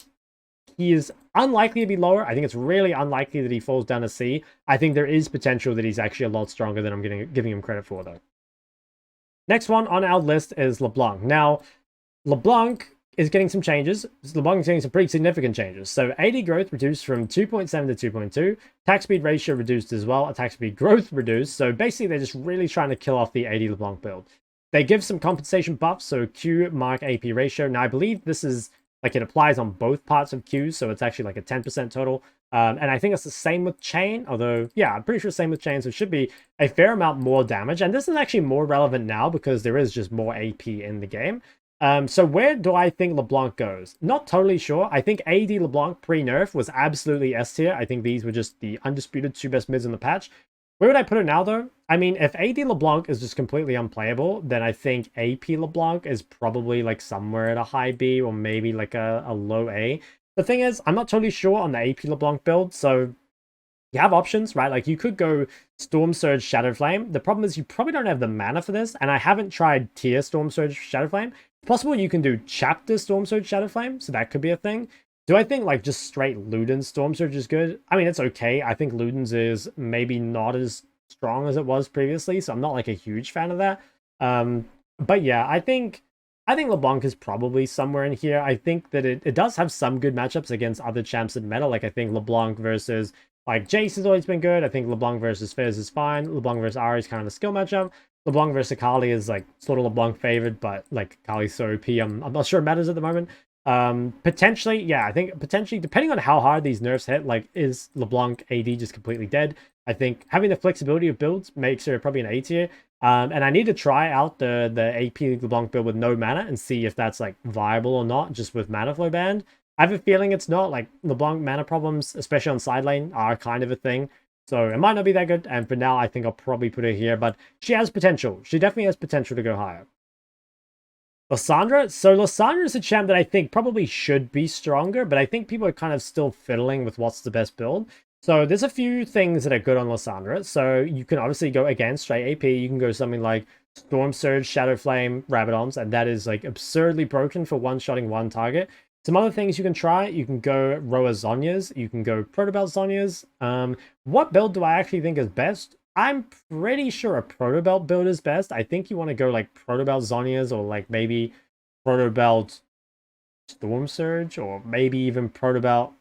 he is unlikely to be lower. I think it's really unlikely that he falls down to C. I think there is potential that he's actually a lot stronger than I'm giving him credit for, though. Next one on our list is LeBlanc. Now, LeBlanc is getting some changes. LeBlanc is getting some pretty significant changes. So AD growth reduced from 2.7 to 2.2. Attack speed ratio reduced as well. Attack speed growth reduced. So basically, they're just really trying to kill off the AD LeBlanc build. They give some compensation buffs. So Q, Mark, AP ratio. Now, I believe this is, like, it applies on both parts of Q. So it's actually like a 10% total. And I think it's the same with Chain, although, yeah, I'm pretty sure same with Chain, so it should be a fair amount more damage. And this is actually more relevant now because there is just more AP in the game. So where do I think LeBlanc goes? Not totally sure. I think AD LeBlanc pre-nerf was absolutely S tier. I think these were just the undisputed 2 best mids in the patch. Where would I put it now, though? I mean, if AD LeBlanc is just completely unplayable, then I think AP LeBlanc is probably, like, somewhere at a high B or maybe, like, a low A. The thing is, I'm not totally sure on the AP LeBlanc build, so you have options, right? Like, you could go Storm Surge Shadow Flame. The problem is you probably don't have the mana for this, and I haven't tried tier Storm Surge Shadow Flame. It's possible you can do chapter Storm Surge Shadow Flame, so that could be a thing. Do I think, like, just straight Luden's Storm Surge is good? I mean, it's okay. I think Luden's is maybe not as strong as it was previously, so I'm not, like, a huge fan of that. But yeah, I think LeBlanc is probably somewhere in here. I think that it does have some good matchups against other champs in meta. Like, I think LeBlanc versus, like, Jayce has always been good. I think LeBlanc versus Fizz is fine. LeBlanc versus Ahri is kind of a skill matchup. LeBlanc versus Akali is, like, sort of LeBlanc favored, but, like, Akali's so OP, I'm not sure it matters at the moment. Potentially, yeah, I think potentially, depending on how hard these nerfs hit, like, is LeBlanc AD just completely dead? I think having the flexibility of builds makes her probably an A tier. And I need to try out the AP LeBlanc build with no mana and see if that's, like, viable or not, just with mana flow banned. I have a feeling it's not. Like, LeBlanc mana problems, especially on side lane, are kind of a thing. So it might not be that good. And for now, I think I'll probably put her here. But she has potential. She definitely has potential to go higher. Lissandra. So Lissandra is a champ that I think probably should be stronger, but I think people are kind of still fiddling with what's the best build. So there's a few things that are good on Lissandra. So you can obviously go, again, straight AP. You can go something like Storm Surge, Shadow Flame, Rabadons, and that is, like, absurdly broken for one-shotting one target. Some other things you can try, you can go Roa Zhonya's, you can go Protobelt Zhonya's. What build do I actually think is best? I'm pretty sure a Protobelt build is best. I think you want to go, like, Protobelt Zhonya's, or, like, maybe Protobelt Storm Surge, or maybe even Protobelt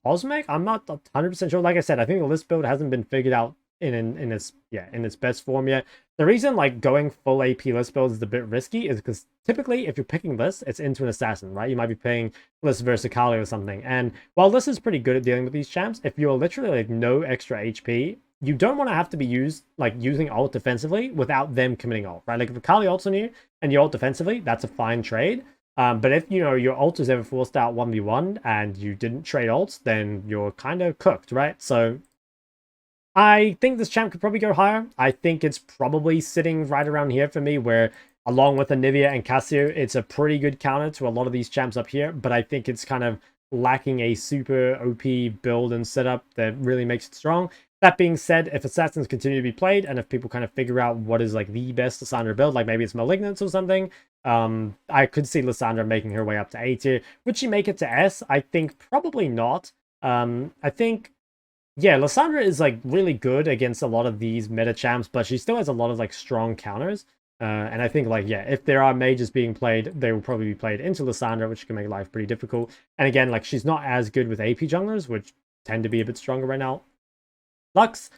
Cosmic. I'm not 100% sure. Like I said, I think the list build hasn't been figured out in its best form yet. The reason, like, going full AP list build is a bit risky is because typically if you're picking this, it's into an assassin, right? You might be playing list versus Akali or something. And while this is pretty good at dealing with these champs, if you're literally, like, no extra HP, you don't want to have to be using ult defensively without them committing ult, right? Like, if Akali ults on you and you ult defensively, that's a fine trade. But if, you know, your ult is ever forced out 1v1 and you didn't trade ults, then you're kind of cooked, right? So I think this champ could probably go higher. I think it's probably sitting right around here for me, where along with Anivia and Cassio, it's a pretty good counter to a lot of these champs up here. But I think it's kind of lacking a super OP build and setup that really makes it strong. That being said, if Assassins continue to be played, and if people kind of figure out what is like the best Lissandra build, like maybe it's Malignance or something, I could see Lissandra making her way up to A tier. Would she make it to S? I think probably not. I think, yeah, Lissandra is like really good against a lot of these meta champs, but she still has a lot of like strong counters. And I think like, yeah, if there are mages being played, they will probably be played into Lissandra, which can make life pretty difficult. And again, like she's not as good with AP junglers, which tend to be a bit stronger right now. Lux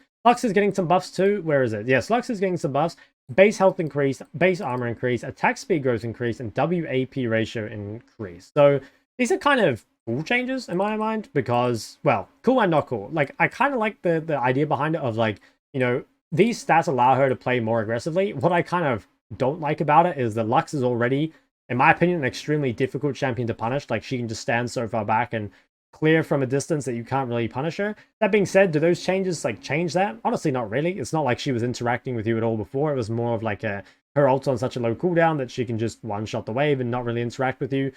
is getting some buffs too. Where is it? Yes, Lux is getting some buffs. Base health increase, base armor increase, attack speed growth increase, and WAP ratio increase. So these are kind of cool changes in my mind because, well, cool and not cool. Like, I kind of like the idea behind it of like, you know, these stats allow her to play more aggressively. What I kind of don't like about it is that Lux is already, in my opinion, an extremely difficult champion to punish. Like, she can just stand so far back and clear from a distance that you can't really punish her. That being said, do those changes like change that? Honestly, not really. It's not like she was interacting with you at all before. It was more of like her ult's on such a low cooldown that she can just one-shot the wave and not really interact with you.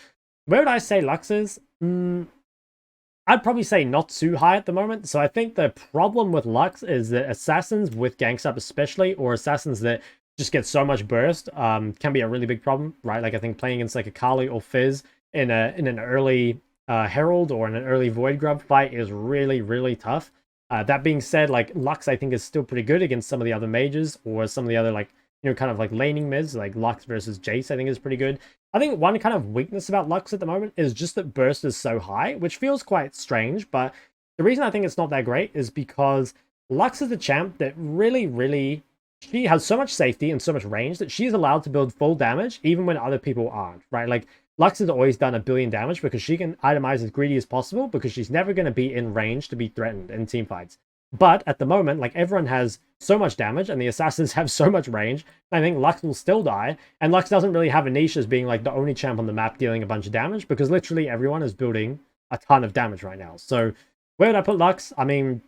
Where would I say Lux is? I'd probably say not too high at the moment. So I think the problem with Lux is that Assassins with ganks up especially, or Assassins that just get so much burst, can be a really big problem, right? Like I think playing against like Akali or Fizz in an early Herald or in an early Void Grub fight is really, really tough. That being said, like Lux I think is still pretty good against some of the other mages or some of the other like, you know, kind of like laning mids, like Lux versus Jayce I think is pretty good. I think one kind of weakness about Lux at the moment is just that burst is so high, which feels quite strange, but the reason I think it's not that great is because Lux is a champ that really, she has so much safety and so much range that she's allowed to build full damage even when other people aren't, right? Like Lux has always done 1 billion damage because she can itemize as greedy as possible because she's never going to be in range to be threatened in team fights. But at the moment, like everyone has so much damage and the assassins have so much range, I think Lux will still die. And Lux doesn't really have a niche as being like the only champ on the map dealing a bunch of damage because literally everyone is building a ton of damage right now. So where would I put Lux? I mean,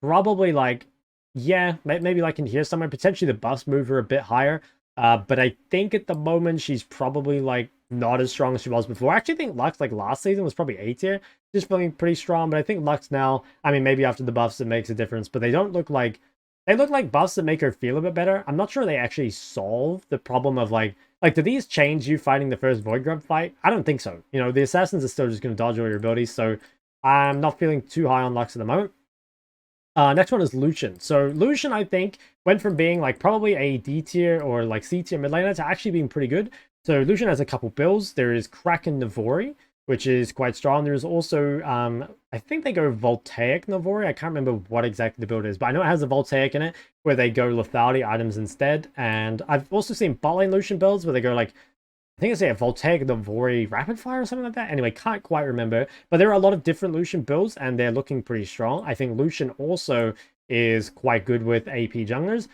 probably like, yeah, maybe like in here somewhere. Potentially the buffs move her a bit higher. But I think at the moment she's probably like not as strong as she was before. I actually think Lux like last season was probably A tier. Just feeling pretty strong, but I think Lux now, I mean, maybe after the buffs it makes a difference, but they don't look like, they look like buffs that make her feel a bit better. I'm not sure they actually solve the problem of like do these change you fighting the first Void Grub fight? I don't think so. You know, the assassins are still just going to dodge all your abilities, so I'm not feeling too high on Lux at the moment. Next one is Lucian. So Lucian, I think, went from being like probably a D tier or like C tier mid laner to actually being pretty good. So Lucian has a couple builds. There is Kraken Navori, which is quite strong. There's also, I think they go Voltaic Navori. I can't remember what exactly the build is, but I know it has a Voltaic in it, where they go lethality items instead. And I've also seen bot lane Lucian builds where they go like, I think I say a Voltaic Navori Rapid Fire or something like that. Anyway, can't quite remember. But there are a lot of different Lucian builds, and they're looking pretty strong. I think Lucian also is quite good with AP junglers.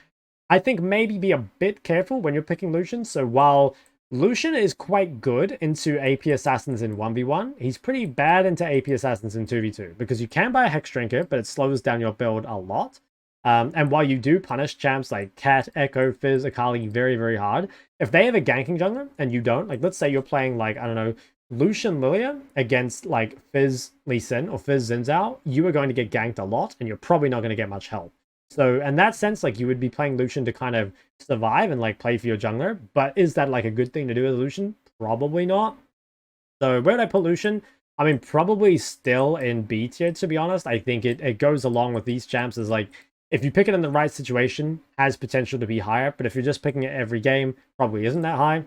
I think maybe be a bit careful when you're picking Lucian. So while Lucian is quite good into AP Assassins in 1v1. He's pretty bad into AP Assassins in 2v2 because you can buy a Hex Trinket, but it slows down your build a lot. And while you do punish champs like Cat, Ekko, Fizz, Akali very, very hard, if they have a ganking jungler and you don't, like let's say you're playing like, I don't know, Lucian Lilia against like Fizz Lee Sin or Fizz Xin Zhao, you are going to get ganked a lot and you're probably not going to get much help. So in that sense, like you would be playing Lucian to kind of survive and like play for your jungler. But is that like a good thing to do with Lucian? Probably not. So where would I put Lucian? I mean, probably still in B tier, to be honest. I think it goes along with these champs as like, if you pick it in the right situation, has potential to be higher. But if you're just picking it every game, probably isn't that high.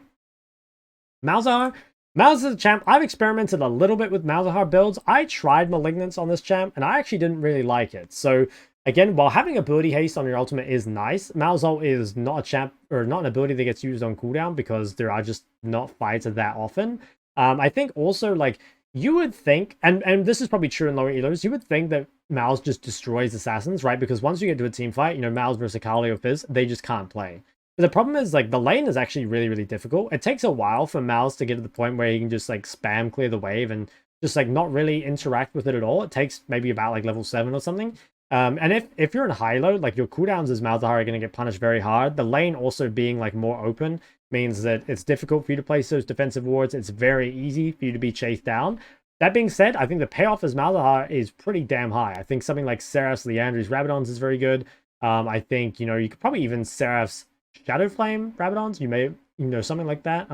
Malzahar. Malzahar is a champ. I've experimented a little bit with Malzahar builds. I tried Malignance on this champ, and I actually didn't really like it. So again, while having ability haste on your ultimate is nice, Malzahar is not a champ or not an ability that gets used on cooldown because there are just not fights that often. I think also like you would think, and this is probably true in lower elos, you would think that Malz just destroys assassins, right? Because once you get to a team fight, you know, Malz versus Akali or Fizz, they just can't play. But the problem is like the lane is actually really, really difficult. It takes a while for Malz to get to the point where he can just like spam clear the wave and just like not really interact with it at all. It takes maybe about like level 7 or something. And if you're in high load, like your cooldowns as Malzahar are going to get punished very hard. The lane also being like more open means that it's difficult for you to place those defensive wards. It's very easy for you to be chased down. That being said, I think the payoff as Malzahar is pretty damn high. I think something like Seraph's Liandry's Rabadons is very good. I think, you know, you could probably even Seraph's Shadow Flame Rabadons. You may, you know, something like that.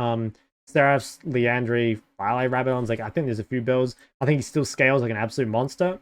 Seraph's Liandry Firelight Rabadons. Like, I think there's a few builds. I think he still scales like an absolute monster.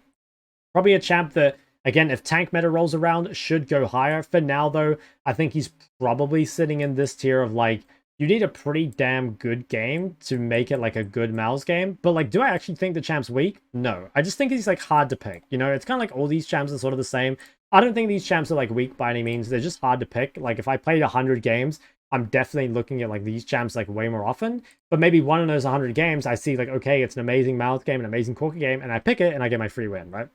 Probably a champ that, again, if tank meta rolls around, should go higher. For now, though, I think he's probably sitting in this tier of, like, you need a pretty damn good game to make it, like, a good Mal's game. But, like, do I actually think the champ's weak? No. I just think he's, like, hard to pick. You know, it's kind of like all these champs are sort of the same. I don't think these champs are, like, weak by any means. They're just hard to pick. Like, if I played 100 games, I'm definitely looking at, like, these champs, like, way more often. But maybe one of those 100 games, I see, like, okay, it's an amazing Mal's game, an amazing Corki game, and I pick it, and I get my free win, right?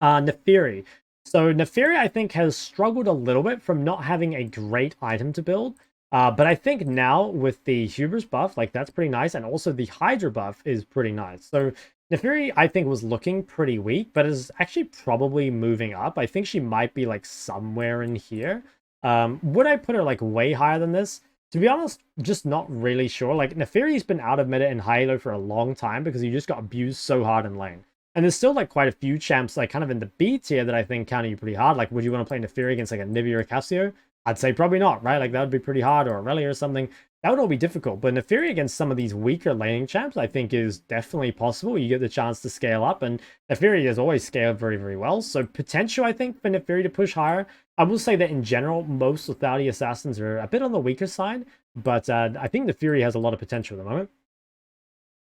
Naafiri. So Naafiri, I think, has struggled a little bit from not having a great item to build. But I think now with the Hubris buff, like, that's pretty nice. And also the Hydra buff is pretty nice. So Naafiri, I think, was looking pretty weak, but is actually probably moving up. I think she might be, like, somewhere in here. Would I put her, like, way higher than this? To be honest, just not really sure. Like, Naafiri's been out of meta in Halo for a long time because he just got abused so hard in lane. And there's still, like, quite a few champs, like, kind of in the B tier that I think counter you pretty hard. Like, would you want to play Naafiri against, like, a Anivia or Cassio? I'd say probably not, right? Like, that would be pretty hard, or Aurelia or something. That would all be difficult. But Naafiri against some of these weaker laning champs, I think, is definitely possible. You get the chance to scale up, and Naafiri has always scaled very, very well. So potential, I think, for Naafiri to push higher. I will say that in general, most lethality assassins are a bit on the weaker side, but I think Naafiri has a lot of potential at the moment.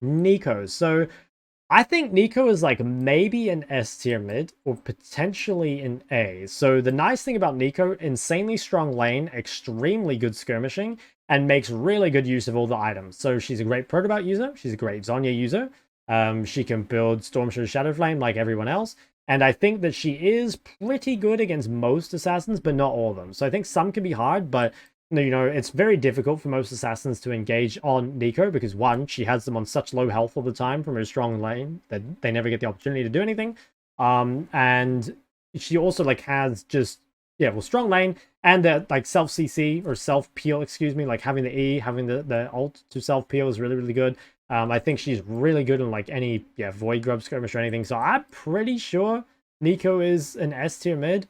Neeko. So I think Neeko is, like, maybe an S tier mid or potentially an A. So the nice thing about Neeko, insanely strong lane, extremely good skirmishing, and makes really good use of all the items. So she's a great Protobot user. She's a great Zhonya user. She can build Stormshire Shadow Flame like everyone else. And I think that she is pretty good against most assassins, but not all of them. So I think some can be hard, but you know, it's very difficult for most assassins to engage on Neeko because, one, she has them on such low health all the time from her strong lane that they never get the opportunity to do anything. And she also, like, has just, yeah, well, strong lane and the, like, self-CC or self-peel, excuse me, like, having the E, having the ult to self-peel is really, really good. I think she's really good in, like, any, yeah, Void Grub skirmish or anything. So I'm pretty sure Neeko is an S tier mid.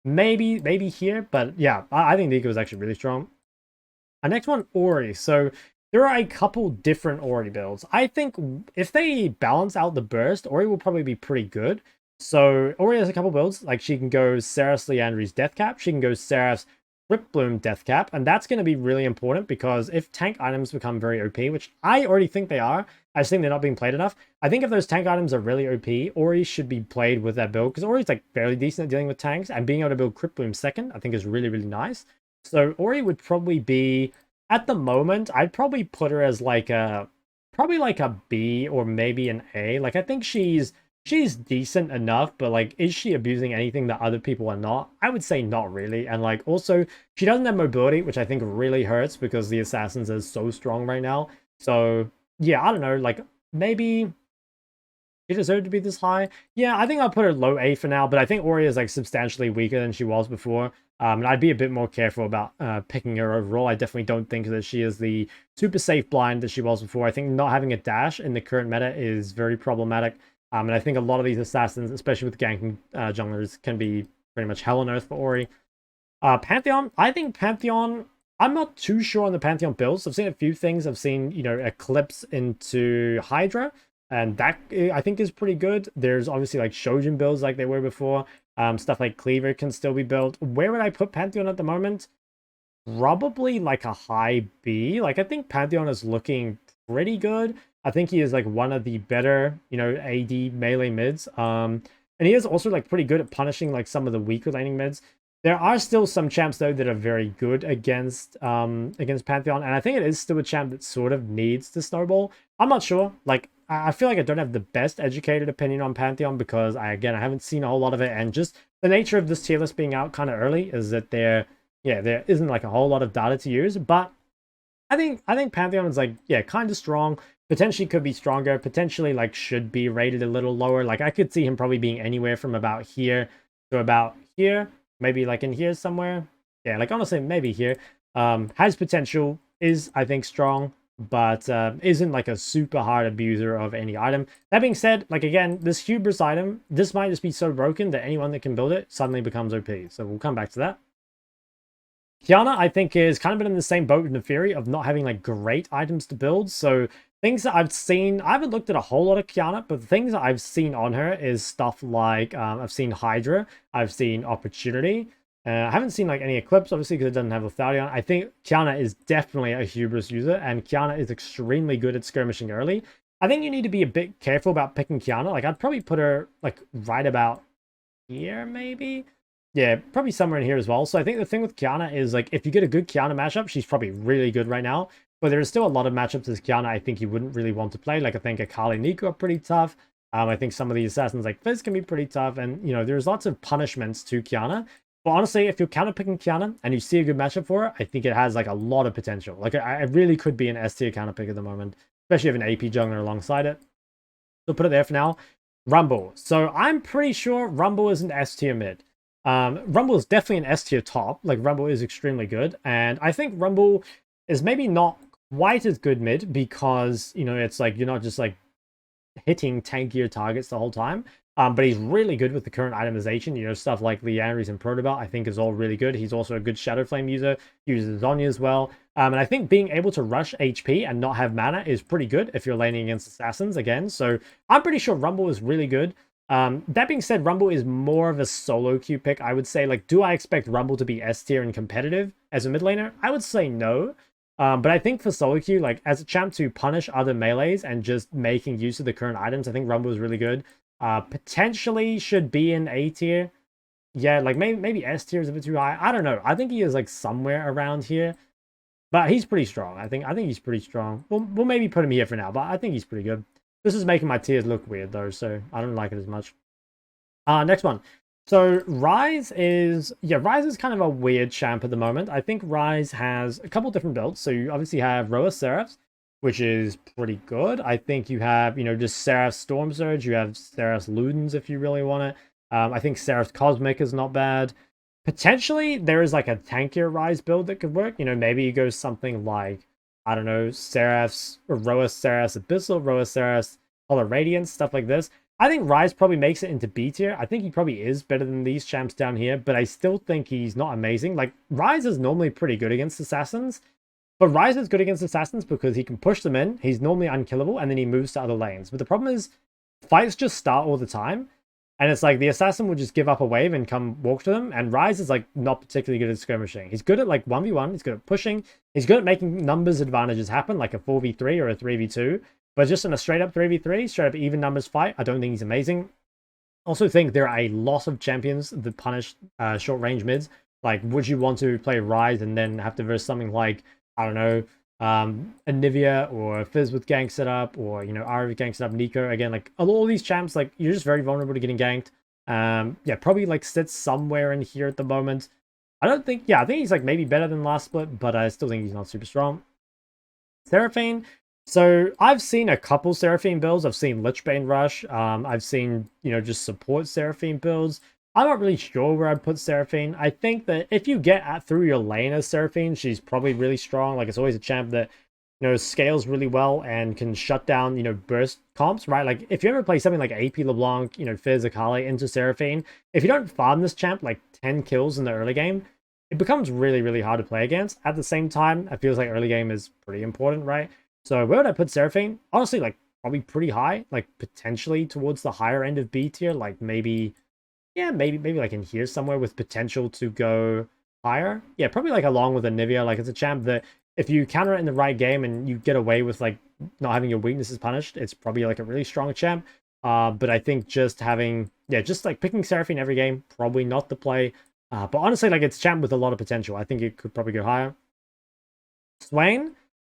Maybe here, but yeah, I think Neeko is actually really strong. Our next one, Ori. So there are a couple different Ori builds. I think if they balance out the burst, Ori will probably be pretty good. So Ori has a couple builds. Like, she can go Seraph's Liandry's Deathcap. She can go Seraph's Ripbloom Deathcap. And that's going to be really important because if tank items become very OP, which I already think they are, I just think they're not being played enough. I think if those tank items are really OP, Ori should be played with that build because Ori's, like, fairly decent at dealing with tanks, and being able to build Ripbloom second, I think, is really, really nice. So Ori would probably be, at the moment, I'd probably put her as, like, probably like a B or maybe an A. Like, I think she's decent enough, but, like, is she abusing anything that other people are not? I would say not really. And, like, also, she doesn't have mobility, which I think really hurts because the assassins are so strong right now. So yeah, I don't know, like, maybe she deserved to be this high. Yeah, I think I'll put her low A for now, but I think Ori is, like, substantially weaker than she was before. And I'd be a bit more careful about picking her overall. I definitely don't think that she is the super safe blind that she was before. I think not having a dash in the current meta is very problematic. And I think a lot of these assassins, especially with ganking junglers, can be pretty much hell on earth for Ori. Pantheon, I think Pantheon, I'm not too sure on the Pantheon builds. I've seen a few things. I've seen, you know, Eclipse into Hydra, and that I think is pretty good. There's obviously, like, Shojin builds like they were before. Stuff like Cleaver can still be built. Where would I put Pantheon at the moment? Probably, like, a high B. Like, I think Pantheon is looking pretty good. I think he is, like, one of the better, you know, AD melee mids. And he is also, like, pretty good at punishing, like, some of the weaker laning mids. There are still some champs, though, that are very good against Pantheon, and I think it is still a champ that sort of needs to snowball. I'm not sure. Like, I feel like I don't have the best educated opinion on Pantheon because, I haven't seen a whole lot of it, and just the nature of this tier list being out kind of early is that there isn't, like, a whole lot of data to use. But I think Pantheon is, like, yeah, kind of strong. Potentially could be stronger. Potentially, like, should be rated a little lower. Like, I could see him probably being anywhere from about here to about here. Maybe, like, in here somewhere. Yeah, like, honestly, maybe here. Has potential, is, I think, strong. but isn't like a super hard abuser of any item. That being said, like again, this hubris item, this might just be so broken that anyone that can build it suddenly becomes OP. So we'll come back to that. Qiyana, I think, is kind of been in the same boat with Naafiri of not having like great items to build. So things that I've seen, I haven't looked at a whole lot of Qiyana, but the things that I've seen on her is stuff like I've seen Hydra, I've seen Opportunity. I haven't seen like any Eclipse, obviously, because it doesn't have Lethallion. I think Qiyana is definitely a hubris user, and Qiyana is extremely good at skirmishing early. I think you need to be a bit careful about picking Qiyana. Like, I'd probably put her like right about here, maybe. Yeah, probably somewhere in here as well. So I think the thing with Qiyana is, like, if you get a good Qiyana matchup, she's probably really good right now. But there is still a lot of matchups as Qiyana I think you wouldn't really want to play. Like, I think Akali and Neeko are pretty tough. I think some of the assassins like Fizz can be pretty tough. And, you know, there's lots of punishments to Qiyana. But honestly, if you're counterpicking Qiyana and you see a good matchup for her, I think it has, like, a lot of potential. Like, I really could be an S tier counterpick at the moment. Especially if an AP jungler alongside it. So put it there for now. Rumble. So I'm pretty sure Rumble is an S tier mid. Rumble is definitely an S tier top. Like, Rumble is extremely good. And I think Rumble is maybe not quite as good mid because, you know, it's like you're not just like hitting tankier targets the whole time. But he's really good with the current itemization. You know, stuff like Liandry's and Protobelt I think is all really good. He's also a good Shadow Flame user, uses Zonya as well. And I think being able to rush HP and not have mana is pretty good if you're laning against assassins again. So I'm pretty sure Rumble is really good. That being said, Rumble is more of a solo queue pick. I would say, like, do I expect Rumble to be S tier and competitive as a mid laner? I would say no. But I think for solo queue, like, as a champ to punish other melees and just making use of the current items, I think Rumble is really good. Potentially should be in A tier. Yeah, like, maybe S tier is a bit too high. I don't know. I think he is, like, somewhere around here. But he's pretty strong. I think he's pretty strong. We'll maybe put him here for now, but I think he's pretty good. This is making my tiers look weird, though, so I don't like it as much. Next one. So, Ryze is... Yeah, Ryze is kind of a weird champ at the moment. I think Ryze has a couple different builds. So, you obviously have Roa Seraphs, which is pretty good. I think you have, you know, just Seraph's Storm Surge. You have Seraph's Ludens, if you really want it. I think Seraph's Cosmic is not bad. Potentially, there is, like, a tankier Ryze build that could work. You know, maybe you go something like... I don't know, Seraph's, or Roa Seraph's Abyssal, Roa Seraph's Color Radiance, stuff like this. I think Ryze probably makes it into B tier. I think he probably is better than these champs down here, but I still think he's not amazing. Like, Ryze is normally pretty good against assassins, but Ryze is good against assassins because he can push them in, he's normally unkillable, and then he moves to other lanes. But the problem is, fights just start all the time, and it's like the assassin will just give up a wave and come walk to them. And Ryze is like not particularly good at skirmishing. He's good at like 1v1. He's good at pushing. He's good at making numbers advantages happen, like a 4v3 or a 3v2. But just in a straight up 3v3, straight up even numbers fight, I don't think he's amazing. Also think there are a lot of champions that punish short range mids. Like, would you want to play Ryze and then have to verse something like, I don't know, Anivia or Fizz with gank setup, or, you know, Ahri with gank setup, Neeko? Again, like, all these champs, like, you're just very vulnerable to getting ganked. Yeah, probably like sits somewhere in here at the moment. I think he's like maybe better than last split, but I still think he's not super strong. Seraphine. So I've seen a couple Seraphine builds. I've seen Lichbane Rush. I've seen, you know, just support Seraphine builds. I'm not really sure where I'd put Seraphine. I think that if you get through your lane as Seraphine, she's probably really strong. Like, it's always a champ that, you know, scales really well and can shut down, you know, burst comps, right? Like, if you ever play something like AP LeBlanc, you know, Fizz, Akali into Seraphine, if you don't farm this champ like 10 kills in the early game, it becomes really, really hard to play against. At the same time, it feels like early game is pretty important, right? So where would I put Seraphine? Honestly, like, probably pretty high, like, potentially towards the higher end of B tier, like, maybe... Yeah, maybe like in here somewhere with potential to go higher. Yeah, probably like along with Anivia. Like, it's a champ that if you counter it in the right game and you get away with like not having your weaknesses punished, it's probably like a really strong champ. But I think just having, yeah, just like picking Seraphine every game, probably not the play. But honestly, like, it's a champ with a lot of potential. I think it could probably go higher. Swain.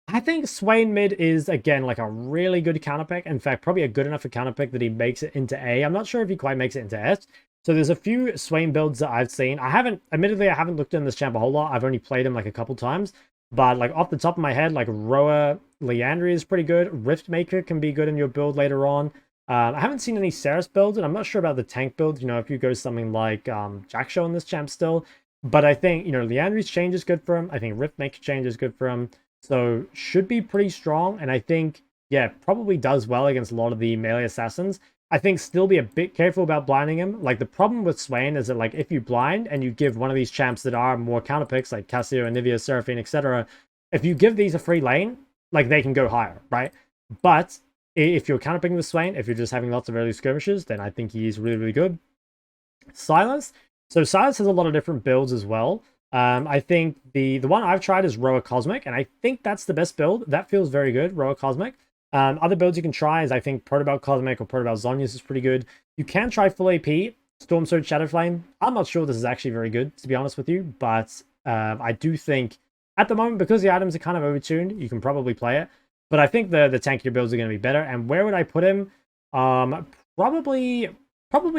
I think Swain mid is, again, like a really good counterpick. In fact, probably a good enough counterpick that he makes it into A. I'm not sure if he quite makes it into S. So there's a few Swain builds that I've seen. Admittedly, I haven't looked in this champ a whole lot. I've only played him like a couple times. But like off the top of my head, like Roa Liandry is pretty good. Riftmaker can be good in your build later on. I haven't seen any Seraph's builds, and I'm not sure about the tank build. You know, if you go something like Jackshaw in this champ still. But I think, you know, Liandry's change is good for him. I think Riftmaker change is good for him. So should be pretty strong. And I think, yeah, probably does well against a lot of the melee assassins. I think still be a bit careful about blinding him. Like, the problem with Swain is that, like, if you blind and you give one of these champs that are more counter picks, like Cassio, Anivia, Seraphine, etc., if you give these a free lane, like, they can go higher, right? But if you're counter picking with Swain, if you're just having lots of early skirmishes, then I think he's really, really good. Sylas. So Sylas has a lot of different builds as well. I think the one I've tried is Roa Cosmic, and I think that's the best build. That feels very good, Roa Cosmic. Other builds you can try is, I think, Protobelt Cosmic or Protobelt Zhonya's is pretty good. You can try full AP, Storm Surge Shadow Flame. I'm not sure this is actually very good, to be honest with you, but I do think, at the moment, because the items are kind of overtuned, you can probably play it. But I think the tankier builds are going to be better. And where would I put him? Probably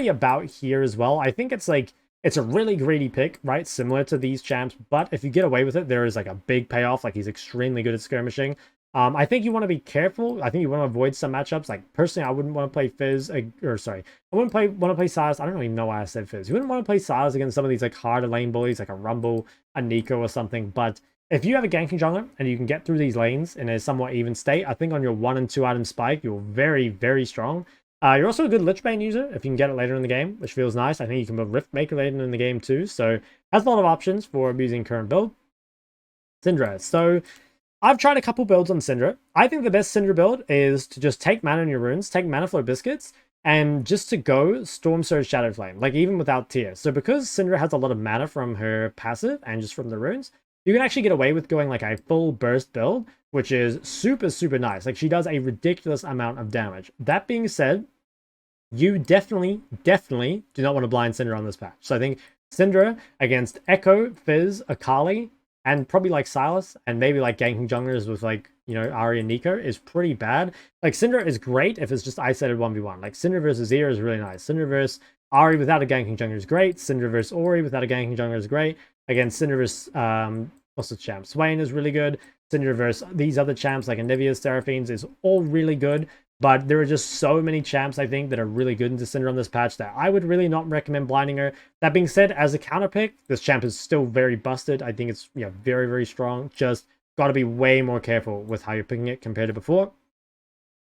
about here as well. I think it's like, it's a really greedy pick, right? Similar to these champs, but if you get away with it, there is like a big payoff. Like, he's extremely good at skirmishing. I think you want to be careful. I think you want to avoid some matchups. Like, personally, I wouldn't want to play Fizz, or sorry, I wouldn't want to play Sylas. I don't even know why I said Fizz. You wouldn't want to play Sylas against some of these like harder lane bullies, like a Rumble, a Neeko or something. But if you have a ganking jungler and you can get through these lanes in a somewhat even state, I think on your 1 and 2 item spike, you're very, very strong. You're also a good Lichbane user if you can get it later in the game, which feels nice. I think you can build Riftmaker later in the game too, so has a lot of options for abusing current build. Syndra. So I've tried a couple builds on Syndra. I think the best Syndra build is to just take mana in your runes, take Mana Flow Biscuits, and just to go Storm Surge Shadow Flame, like even without tier. So because Syndra has a lot of mana from her passive and just from the runes, you can actually get away with going like a full burst build, which is super, super nice. Like, she does a ridiculous amount of damage. That being said, you definitely do not want to blind Syndra on this patch. So I think Syndra against Ekko, Fizz, Akali, and probably like Sylas, and maybe like ganking junglers with like, you know, Ahri and Neeko is pretty bad. Like, Syndra is great if it's just isolated 1v1. Like, Syndra versus Azir is really nice. Syndra versus Ahri without a ganking jungler is great. Syndra versus Ori without a ganking jungler is great. Again, Syndra versus, what's the champ? Swain is really good. Syndra versus these other champs like Anivia, Seraphines is all really good. But there are just so many champs, I think, that are really good into Syndra on this patch that I would really not recommend blinding her. That being said, as a counter pick, this champ is still very busted. I think it's, yeah, very, very strong. Just got to be way more careful with how you're picking it compared to before.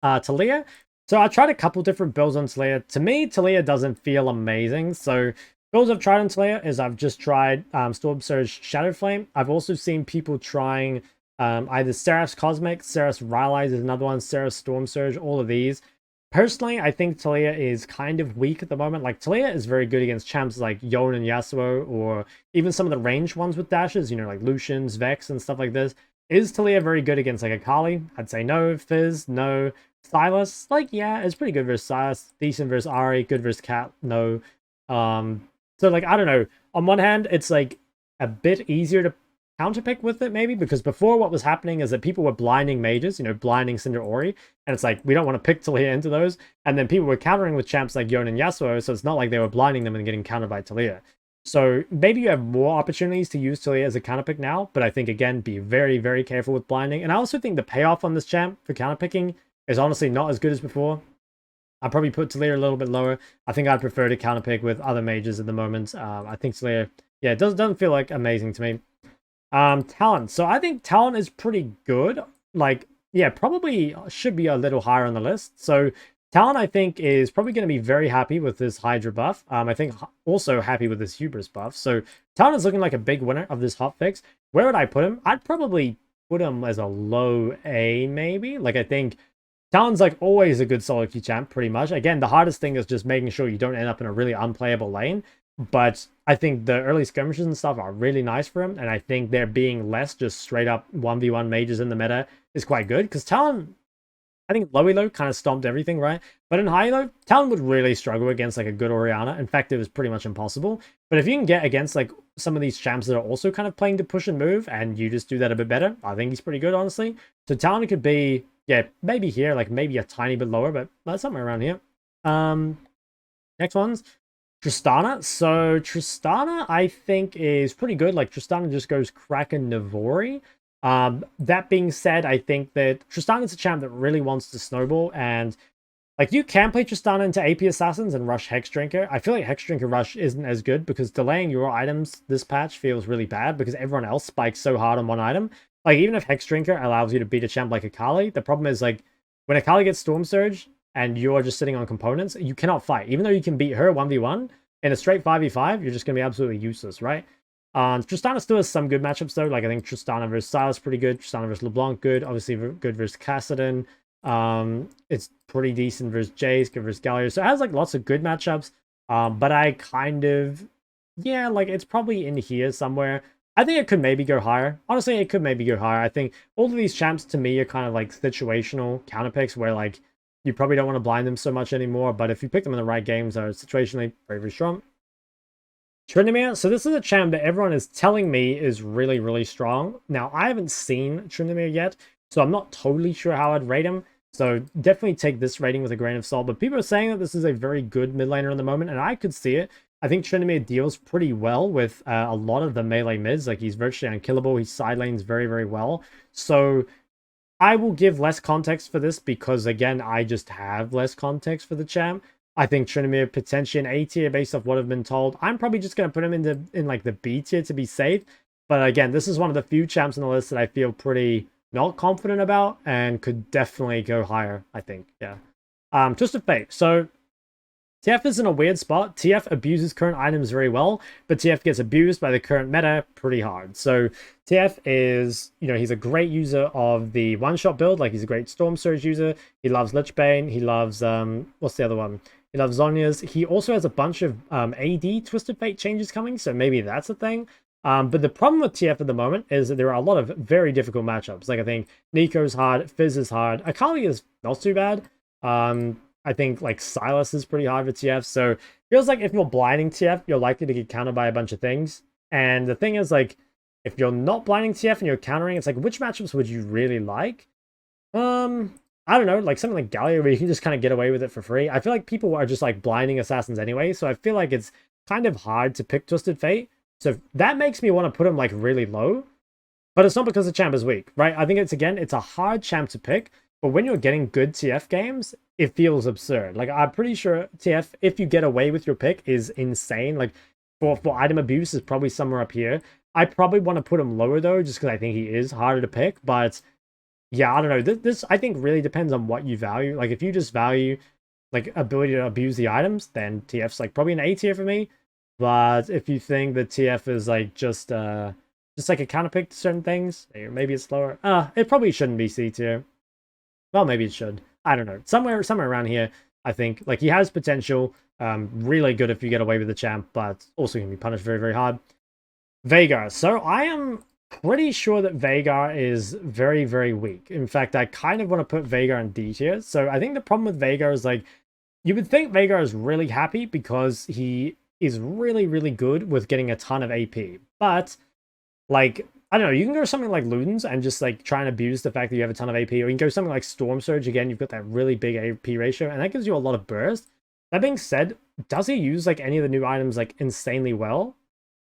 Taliyah. So I tried a couple different builds on Taliyah. To me, Taliyah doesn't feel amazing. So builds I've tried on Taliyah is I've just tried Storm Surge Shadow Flame. I've also seen people trying either Seraph's Cosmic, Seraph's Ryze is another one, Seraph's Storm Surge, all of these. Personally, I think Taliyah is kind of weak at the moment. Like, Taliyah is very good against champs like Yone and Yasuo, or even some of the ranged ones with dashes, you know, like Lucians, Vex, and stuff like this. Is Taliyah very good against like Akali? I'd say no. Fizz, no. Sylas, like, yeah, it's pretty good versus Sylas. Decent versus Ahri, good versus Cat, no. So, like, I don't know. On one hand, it's like a bit easier to counterpick with it, maybe, because before what was happening is that people were blinding mages, you know, blinding Syndra Ori, and it's like, we don't want to pick Taliyah into those, and then people were countering with champs like Yone and Yasuo, so it's not like they were blinding them and getting countered by Taliyah. So maybe you have more opportunities to use Taliyah as a counterpick now, but I think, again, be very, very careful with blinding. And I also think the payoff on this champ for counterpicking is honestly not as good as before. I'd probably put Taliyah a little bit lower. I think I'd prefer to counterpick with other mages at the moment. I think Taliyah, yeah, it doesn't feel like amazing to me. Talon. So I think Talon is pretty good. Like, yeah, probably should be a little higher on the list. So Talon, I think, is probably going to be very happy with this Hydra buff. I think also happy with this Hubris buff. So Talon is looking like a big winner of this hotfix. Where would I put him? I'd probably put him as a low A, maybe. Like, I think Talon's like always a good solo queue champ, pretty much. Again, the hardest thing is just making sure you don't end up in a really unplayable lane. But I think the early skirmishes and stuff are really nice for him, and I think there being less just straight up 1v1 mages in the meta is quite good, because Talon, I think low elo kind of stomped everything, right? But in high elo, Talon would really struggle against like a good Orianna. In fact, it was pretty much impossible. But if you can get against like some of these champs that are also kind of playing to push and move, and you just do that a bit better, I think he's pretty good, honestly. So Talon could be, yeah, maybe here, like maybe a tiny bit lower, but somewhere around here. Next one's Tristana. So Tristana, I think, is pretty good. Like, Tristana just goes Kraken Navori. That being said, I think that Tristana's a champ that really wants to snowball, and like, you can play Tristana into AP Assassins and rush Hex Drinker. I feel like Hex Drinker rush isn't as good because delaying your items this patch feels really bad because everyone else spikes so hard on one item. Like, even if Hex Drinker allows you to beat a champ like Akali, the problem is, like, when Akali gets Storm Surge and you're just sitting on components, you cannot fight. Even though you can beat her 1v1, in a straight 5v5, you're just going to be absolutely useless, right? Tristana still has some good matchups, though. Like, I think Tristana versus Sylas pretty good. Tristana versus LeBlanc, good. Obviously, good versus Kassadin. It's pretty decent versus Jayce, good versus Galio. So it has, like, lots of good matchups. But I kind of... Yeah, like, it's probably in here somewhere. I think it could maybe go higher. Honestly, it could maybe go higher. I think all of these champs, to me, are kind of, like, situational counter picks where, like, you probably don't want to blind them so much anymore. But if you pick them in the right games, they're situationally very, very strong. Tryndamere, so this is a champ that everyone is telling me is really, really strong. Now, I haven't seen Tryndamere yet, so I'm not totally sure how I'd rate him. So definitely take this rating with a grain of salt. But people are saying that this is a very good mid laner in the moment, and I could see it. I think Tryndamere deals pretty well with a lot of the melee mids. Like, he's virtually unkillable. He side lanes very, very well. So I will give less context for this because, again, I just have less context for the champ. I think Tryndamere potentially an A tier based off what I've been told. I'm probably just going to put him in like the B tier to be safe. But again, this is one of the few champs on the list that I feel pretty not confident about and could definitely go higher, I think. Yeah. Twisted Fate. So TF is in a weird spot. TF abuses current items very well, but TF gets abused by the current meta pretty hard. So TF is, you know, he's a great user of the one-shot build. Like, he's a great Storm Surge user. He loves Lichbane. He loves, what's the other one? He loves Zhonya's. He also has a bunch of AD Twisted Fate changes coming, so maybe that's a thing. But the problem with TF at the moment is that there are a lot of very difficult matchups. Like, I think Neeko's hard, Fizz is hard, Akali is not too bad. I think, like, Sylas is pretty hard for TF, so it feels like if you're blinding TF, you're likely to get countered by a bunch of things. And the thing is, like, if you're not blinding TF and you're countering, it's like, which matchups would you really like? I don't know, like something like Galio where you can just kind of get away with it for free. I feel like people are just like blinding assassins anyway, so I feel like it's kind of hard to pick Twisted Fate. So that makes me want to put him like really low, but it's not because the champ is weak, right? I think it's a hard champ to pick, but when you're getting good TF games, it feels absurd. Like, I'm pretty sure TF, if you get away with your pick, is insane. Like, for item abuse is probably somewhere up here. I probably want to put him lower though, just because I think he is harder to pick, but yeah, I don't know. This I think really depends on what you value. Like, if you just value like ability to abuse the items, then TF's like probably an A tier for me. But if you think that TF is like just like a counter pick to certain things, maybe it's lower. It probably shouldn't be C tier. Well, maybe it should. I don't know. Somewhere around here, I think. Like, he has potential. Really good if you get away with the champ, but also can be punished very, very hard. Veigar. So I am pretty sure that Veigar is very, very weak. In fact, I kind of want to put Veigar in D tier. So I think the problem with Veigar is, like, you would think Veigar is really happy because he is really, really good with getting a ton of AP. But, like, I don't know, you can go something like Ludens and just, like, try and abuse the fact that you have a ton of AP, or you can go something like Storm Surge. Again, you've got that really big AP ratio, and that gives you a lot of burst. That being said, does he use, like, any of the new items, like, insanely well?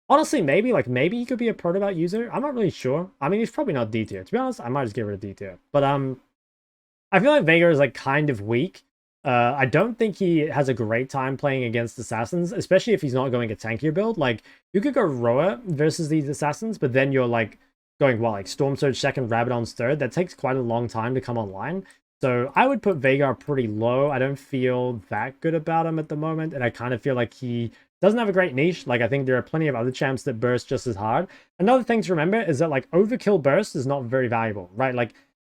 Honestly, maybe he could be a Protobot user. I'm not really sure. I mean, he's probably not D tier. To be honest, I might just get rid of D tier. But I feel like Veigar is like kind of weak. I don't think he has a great time playing against assassins, especially if he's not going a tankier build. Like, you could go Roa versus these assassins, but then you're like going, well, like Storm Surge second, Rabadon's third. That takes quite a long time to come online. So I would put Veigar pretty low. I don't feel that good about him at the moment, and I kind of feel like he doesn't have a great niche. Like, I think there are plenty of other champs that burst just as hard. Another thing to remember is that, like, overkill burst is not very valuable, right? Like,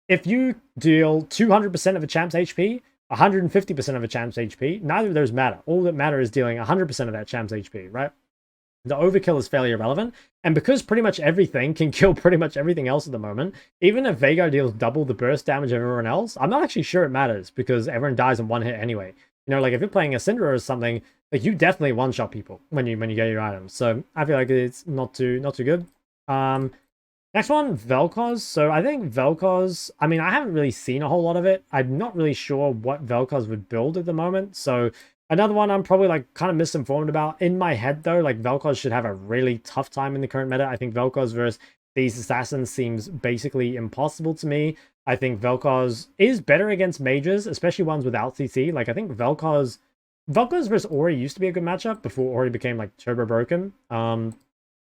if you deal 200% of a champ's HP, 150% of a champ's HP, neither of those matter. All that matter is dealing 100% of that champ's HP, right? The overkill is fairly irrelevant. And because pretty much everything can kill pretty much everything else at the moment, even if Veigar deals double the burst damage of everyone else, I'm not actually sure it matters because everyone dies in one hit anyway. You know, like, if you're playing a Syndra or something, like, you definitely one-shot people when you get your items. So I feel like it's not too good. Next one, Vel'koz. So I think Vel'koz, I mean, I haven't really seen a whole lot of it. I'm not really sure what Vel'koz would build at the moment. So another one I'm probably, like, kind of misinformed about. In my head, though, like, Vel'koz should have a really tough time in the current meta. I think Vel'koz versus these assassins seems basically impossible to me. I think Vel'koz is better against mages, especially ones without CC. Like, I think Vel'koz versus Ori used to be a good matchup before Ori became, like, turbo broken.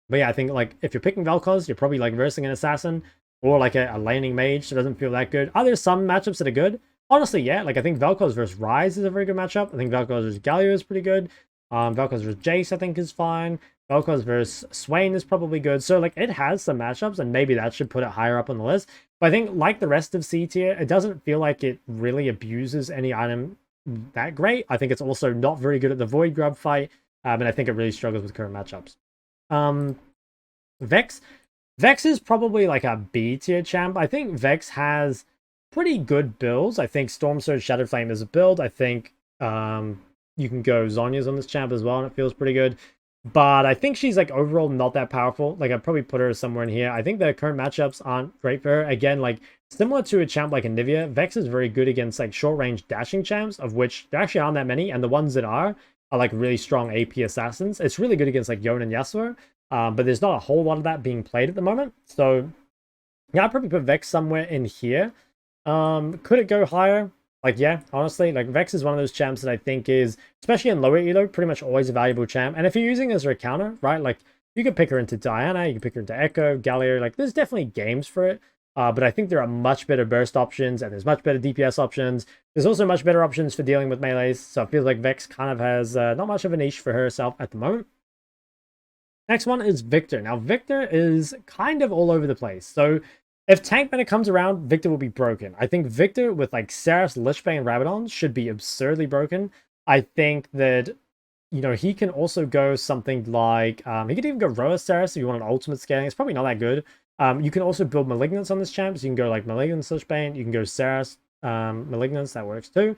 But yeah, I think, like, if you're picking Vel'koz, you're probably, like, versing an assassin. or like a laning mage, so it doesn't feel that good. Are there some matchups that are good? Honestly, yeah. Like I think Vel'koz versus Ryze is a very good matchup. I think Vel'koz versus Galio is pretty good. Vel'koz versus Jayce I think is fine. Vel'koz versus Swain is probably good. So like it has some matchups, and maybe that should put it higher up on the list. But I think like the rest of C tier, it doesn't feel like it really abuses any item that great. I think it's also not very good at the Void Grub fight, and I think it really struggles with current matchups. Vex. Vex is probably like a B tier champ. I think Vex has pretty good builds. I think Storm Surge Shadow Flame is a build. I think you can go Zhonya's on this champ as well, and it feels pretty good. But I think she's like overall not that powerful. Like I'd probably put her somewhere in here. I think the current matchups aren't great for her. Again, like similar to a champ like Anivia, Vex is very good against like short range dashing champs, of which there actually aren't that many, and the ones that are like really strong AP assassins. It's really good against like Yone and Yasuo, but there's not a whole lot of that being played at the moment. So yeah, I'd probably put Vex somewhere in here. Could it go higher? Like, yeah, honestly, like Vex is one of those champs that I think is, especially in lower elo, pretty much always a valuable champ. And if you're using it as a counter, right, like you could pick her into Diana, you can pick her into Ekko, Galio, like there's definitely games for it. But I think there are much better burst options, and there's much better DPS options. There's also much better options for dealing with melees. So it feels like Vex kind of has not much of a niche for herself at the moment. Next one is Victor. Now, Victor is kind of all over the place. So if tank meta comes around, Victor will be broken. I think Victor with like Sylas, Lichbane, and Rabadon should be absurdly broken. I think that, you know, he can also go something like, he could even go Roa Sylas if you want an ultimate scaling. It's probably not that good. You can also build Malignance on this champ, so you can go like Malignance, Lichbane, you can go Sylas, Malignance, that works too.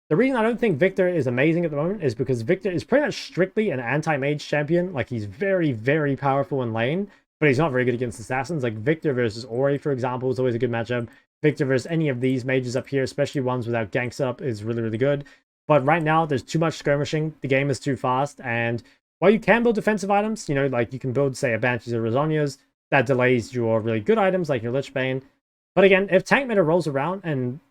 The reason I don't think Victor is amazing at the moment is because Victor is pretty much strictly an anti-mage champion. Like he's very, very powerful in lane, but he's not very good against assassins. Like Victor versus Ori, for example, is always a good matchup. Victor versus any of these mages up here, especially ones without gank setup, is really, really good. But right now, there's too much skirmishing. The game is too fast. And while you can build defensive items, you know, like you can build, say, a Banshees or Rezonias, that delays your really good items like your Lichbane. But again, if tank meta rolls around and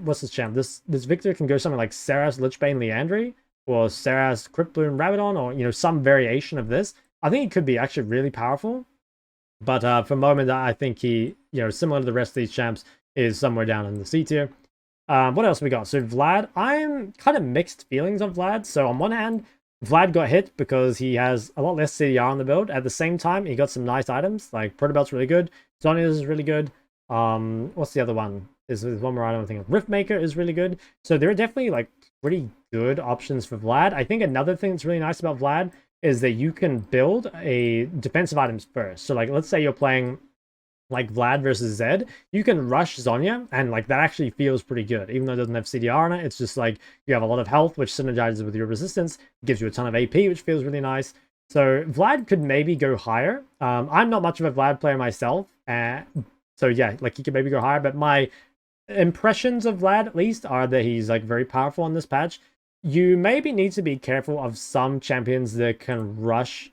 what's this champ? This Victor can go something like Sylas, Lichbane, Liandry, or Sylas, Cryptbloom, Rabadon, or, you know, some variation of this. I think it could be actually really powerful. But for the moment, I think he, you know, similar to the rest of these champs, is somewhere down in the C tier. What else we got? So Vlad, I'm kind of mixed feelings on Vlad. So on one hand, Vlad got hit because he has a lot less CDR on the build. At the same time, he got some nice items, like Protobelt's really good, Zhonya's is really good. What's the other one? There's one more item I'm thinking of. Riftmaker is really good. So there are definitely like pretty good options for Vlad. I think another thing that's really nice about Vlad is that you can build a defensive items first. So like, let's say you're playing like Vlad versus Zed, you can rush Zhonya, and like that actually feels pretty good. Even though it doesn't have CDR on it, it's just like you have a lot of health, which synergizes with your resistance, gives you a ton of AP, which feels really nice. So Vlad could maybe go higher. I'm not much of a Vlad player myself, so yeah, like he could maybe go higher, but my impressions of Vlad at least are that he's like very powerful on this patch. You maybe need to be careful of some champions that can rush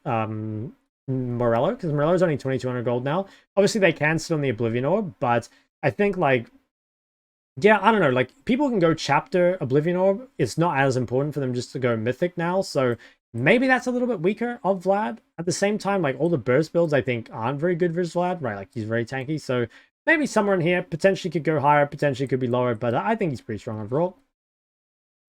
Morello, because Morello's only 2200 gold now. Obviously they can still in the Oblivion Orb, but I think like, yeah, I don't know, like people can go chapter Oblivion Orb. It's not as important for them just to go mythic now, so maybe that's a little bit weaker of Vlad. At the same time, like all the burst builds I think aren't very good versus Vlad, right? Like he's very tanky, so maybe somewhere in here, potentially could go higher, potentially could be lower, but I think he's pretty strong overall.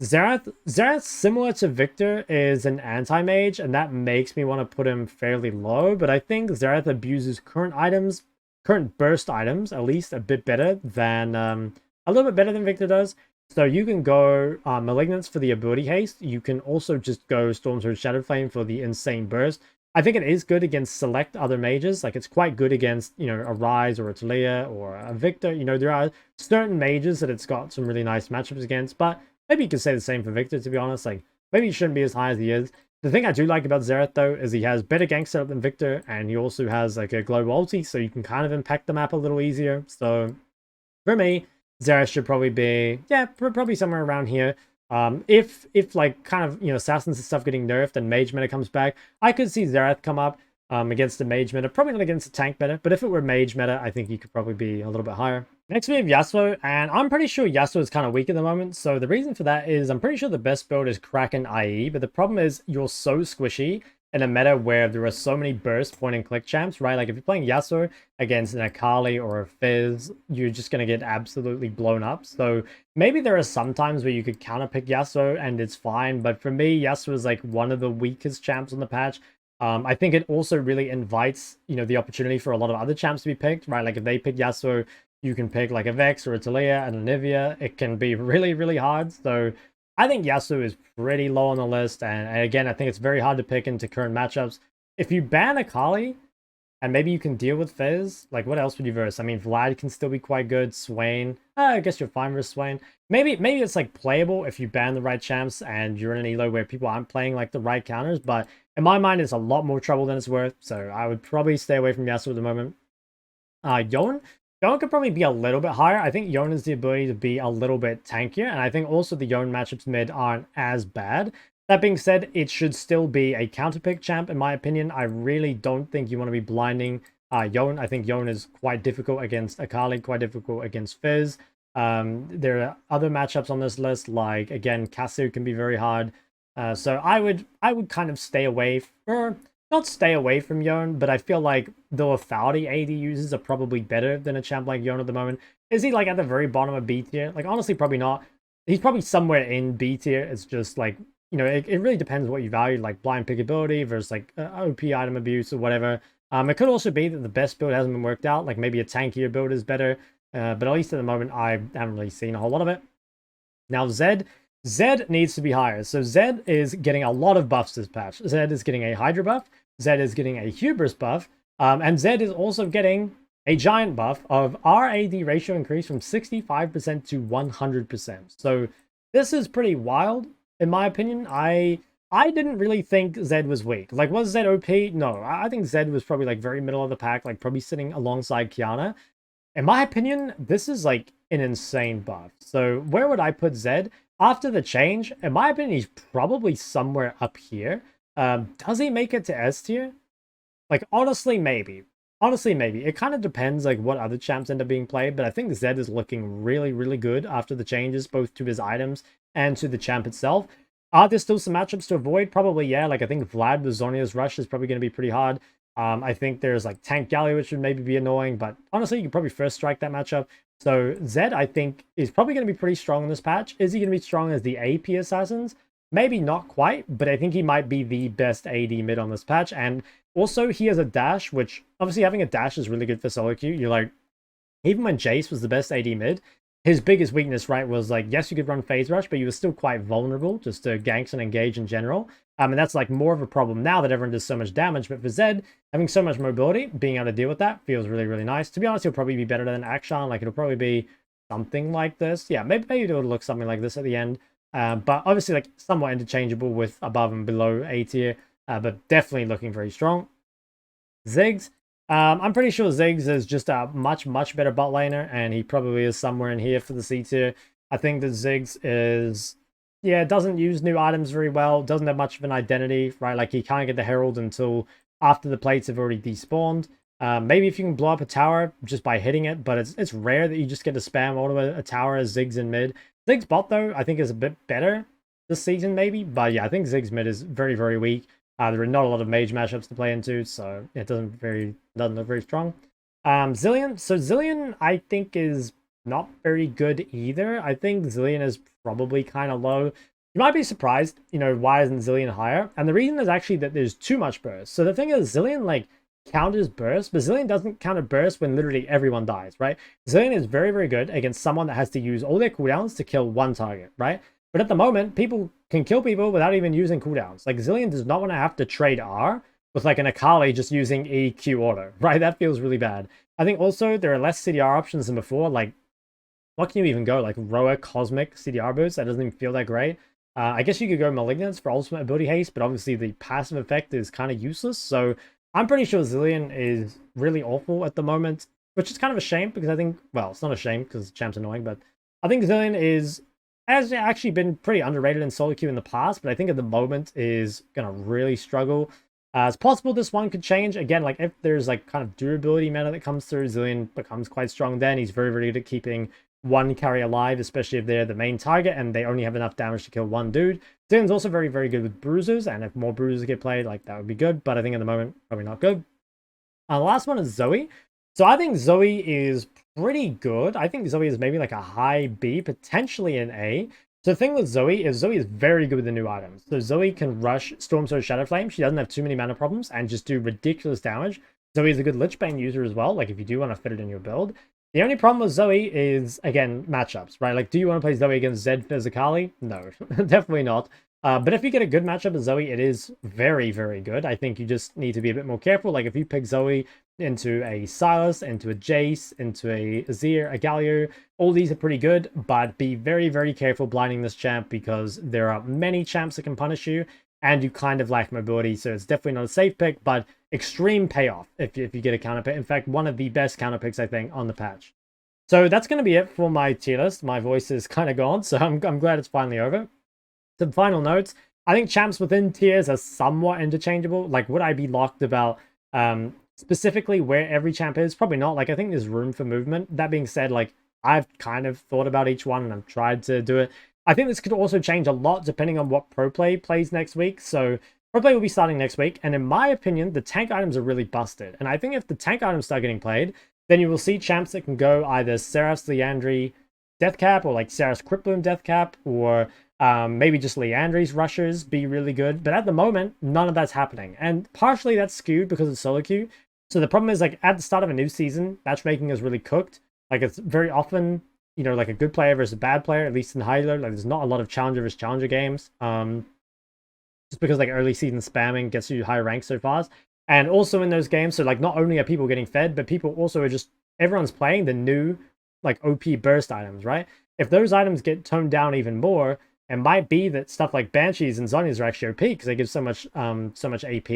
Xerath, similar to Victor, is an anti-mage, and that makes me want to put him fairly low, but I think Xerath abuses current burst items, at least a bit better than, a little bit better than Victor does. So you can go Malignance for the ability haste. You can also just go Storm Surge Shadow Flame for the insane burst. I think it is good against select other mages. Like, it's quite good against, you know, a Ryze or a Taliyah or a Victor. You know, there are certain mages that it's got some really nice matchups against, but maybe you could say the same for Victor, to be honest. Like, maybe he shouldn't be as high as he is. The thing I do like about Xerath, though, is he has better gank setup than Victor, and he also has, like, a global ulti, so you can kind of impact the map a little easier. So, for me, Xerath should probably be, yeah, probably somewhere around here. If like kind of, you know, assassins and stuff getting nerfed and mage meta comes back, I could see Xerath come up against the mage meta. Probably not against the tank meta, but if it were mage meta, I think he could probably be a little bit higher. Next we have Yasuo, and I'm pretty sure Yasuo is kind of weak at the moment. So the reason for that is I'm pretty sure the best build is Kraken IE, but the problem is you're so squishy in a meta where there are so many burst point and click champs, right? Like if you're playing Yasuo against an Akali or a Fizz, you're just going to get absolutely blown up. So maybe there are some times where you could counter pick Yasuo and it's fine, but for me, Yasuo is like one of the weakest champs on the patch. I think it also really invites, you know, the opportunity for a lot of other champs to be picked, right? Like if they pick Yasuo, you can pick like a Vex or a Taliyah and an Anivia. It can be really, really hard. So I think Yasuo is pretty low on the list. And again, I think it's very hard to pick into current matchups. If you ban Akali, and maybe you can deal with Fizz, like what else would you verse? I mean, Vlad can still be quite good. Swain, I guess you're fine with Swain. Maybe it's like playable if you ban the right champs and you're in an elo where people aren't playing like the right counters. But in my mind, it's a lot more trouble than it's worth. So I would probably stay away from Yasuo at the moment. Yone could probably be a little bit higher. I think Yone has the ability to be a little bit tankier. And I think also the Yone matchups mid aren't as bad. That being said, it should still be a counterpick champ, in my opinion. I really don't think you want to be blinding Yone. I think Yone is quite difficult against Akali, quite difficult against Fizz. There are other matchups on this list, like, again, Cassio can be very hard. So I would kind of stay away, or not stay away from Yone, but I feel like the lethality AD users are probably better than a champ like Yone at the moment. Is he like at the very bottom of B tier? Like, honestly, probably not. He's probably somewhere in B tier. It's just like, you know, it really depends what you value, like blind pickability versus like OP item abuse or whatever. It could also be that the best build hasn't been worked out, like maybe a tankier build is better, but at least at the moment I haven't really seen a whole lot of it. Now Zed needs to be higher. So Zed is getting a lot of buffs this patch. Zed is getting a Hydra buff, Zed is getting a Hubris buff, and Zed is also getting a giant buff of RAD ratio increase from 65% to 100%. So this is pretty wild. In my opinion, I didn't really think Zed was weak. Like, was Zed OP? No, I think Zed was probably like very middle of the pack, like probably sitting alongside Qiyana. In my opinion, this is like an insane buff. So where would I put Zed? After the change, in my opinion, he's probably somewhere up here. Does he make it to S tier? Like, honestly, maybe. Honestly, maybe. It kind of depends like what other champs end up being played, but I think Zed is looking really, really good after the changes, both to his items and to the champ itself. Are there still some matchups to avoid? Probably, yeah. Like, I think Vlad with Zhonya's Rush is probably going to be pretty hard. I think there's like Tank Galio, which would maybe be annoying, but honestly, you could probably first strike that matchup. So Zed, I think, is probably going to be pretty strong in this patch. Is he going to be strong as the AP Assassins? Maybe not quite, but I think he might be the best AD mid on this patch. And also, he has a dash, which obviously having a dash is really good for solo queue. You're like, even when Jayce was the best AD mid, his biggest weakness, right, was like, yes, you could run phase rush, but you were still quite vulnerable just to ganks and engage in general. And that's like more of a problem now that everyone does so much damage. But for Zed, having so much mobility, being able to deal with that feels really, really nice. To be honest, he'll probably be better than Akshan. Like, it'll probably be something like this. Yeah, maybe it'll look something like this at the end. But obviously, like, somewhat interchangeable with above and below A tier. But definitely looking very strong. Ziggs. I'm pretty sure Ziggs is just a much, much better bot laner, and he probably is somewhere in here for the C tier. I think that Ziggs is, yeah, doesn't use new items very well, doesn't have much of an identity, right? Like, he can't get the Herald until after the plates have already despawned. Maybe if you can blow up a tower just by hitting it, but it's rare that you just get to spam auto a tower as Ziggs in mid. Ziggs bot, though, I think is a bit better this season, maybe. But yeah, I think Ziggs mid is very, very weak. There are not a lot of mage matchups to play into, so it doesn't look very strong. Zilean. So Zilean, I think, is not very good either. I think Zilean is probably kind of low. You might be surprised, you know, why isn't Zilean higher? And the reason is actually that there's too much burst. So the thing is, Zilean, like, counters burst, but Zilean doesn't counter burst when literally everyone dies, right? Zilean is very, very good against someone that has to use all their cooldowns to kill one target, right? But at the moment, people can kill people without even using cooldowns. Like, Zilean does not want to have to trade R with like an Akali just using EQ auto, right? That feels really bad. I think also there are less CDR options than before. Like, what can you even go? Like Roa Cosmic CDR boost? That doesn't even feel that great. I guess you could go Malignance for ultimate ability haste, but obviously the passive effect is kind of useless. So I'm pretty sure Zilean is really awful at the moment, which is kind of a shame because I think, well, it's not a shame because champ's annoying, but I think Zilean has actually been pretty underrated in solo queue in the past, but I think at the moment is going to really struggle. It's possible this one could change. Again, like if there's like kind of durability meta that comes through, Zilean becomes quite strong then. He's very, very good at keeping one carry alive, especially if they're the main target and they only have enough damage to kill one dude. Zin's also very, very good with bruisers, and if more bruisers get played, like, that would be good, but I think at the moment, probably not good. The last one is Zoe. So I think Zoe is pretty good. I think Zoe is maybe like a high B, potentially an A. So the thing with Zoe is very good with the new items. So Zoe can rush Storm Surge Shadow Flame. She doesn't have too many mana problems and just do ridiculous damage. Zoe is a good Lich Bane user as well, like if you do want to fit it in your build. The only problem with Zoe is, again, matchups, right? Like, do you want to play Zoe against Zed Fizz Akali? No, definitely not. But if you get a good matchup with Zoe, it is very, very good. I think you just need to be a bit more careful. Like, if you pick Zoe into a Sylas, into a Jayce, into a Azir, a Galio, all these are pretty good, but be very, very careful blinding this champ because there are many champs that can punish you, and you kind of lack mobility, so it's definitely not a safe pick, but extreme payoff if you get a counter pick. In fact, one of the best counter picks, I think, on the patch. So that's going to be it for my tier list. My voice is kind of gone, so I'm glad it's finally over. Some final notes. I think champs within tiers are somewhat interchangeable. Like, would I be locked about specifically where every champ is? Probably not. Like, I think there's room for movement. That being said, like, I've kind of thought about each one and I've tried to do it. I think this could also change a lot depending on what Pro Play plays next week. So Pro Play will be starting next week, and in my opinion, the tank items are really busted. And I think if the tank items start getting played, then you will see champs that can go either Seraph's Liandry Deathcap, or like Seraph's Cryptbloom Deathcap, or maybe just Liandry's Rushers be really good. But at the moment, none of that's happening. And partially that's skewed because of solo queue. So the problem is, like, at the start of a new season, matchmaking is really cooked. Like, it's very often, you know, like a good player versus a bad player, at least in high elo. Like, there's not a lot of challenger versus challenger games. Just because, like, early season spamming gets you high ranks so fast. And also in those games, so, like, not only are people getting fed, but people also are just, everyone's playing the new, like, OP burst items, right? If those items get toned down even more, it might be that stuff like Banshees and Zhonya's are actually OP because they give so much AP.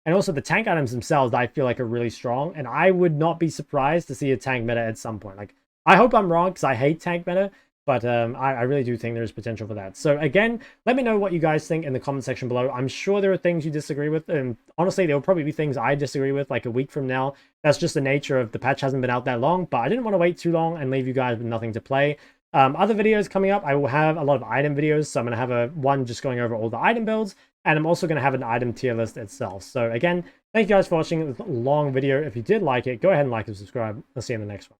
And also the tank items themselves, I feel like, are really strong. And I would not be surprised to see a tank meta at some point. Like, I hope I'm wrong because I hate tank meta, but I really do think there's potential for that. So again, let me know what you guys think in the comment section below. I'm sure there are things you disagree with, and honestly, there will probably be things I disagree with like a week from now. That's just the nature of the patch hasn't been out that long, but I didn't want to wait too long and leave you guys with nothing to play. Other videos coming up, I will have a lot of item videos, so I'm going to have one just going over all the item builds, and I'm also going to have an item tier list itself. So again, thank you guys for watching this long video. If you did like it, go ahead and like and subscribe. I'll see you in the next one.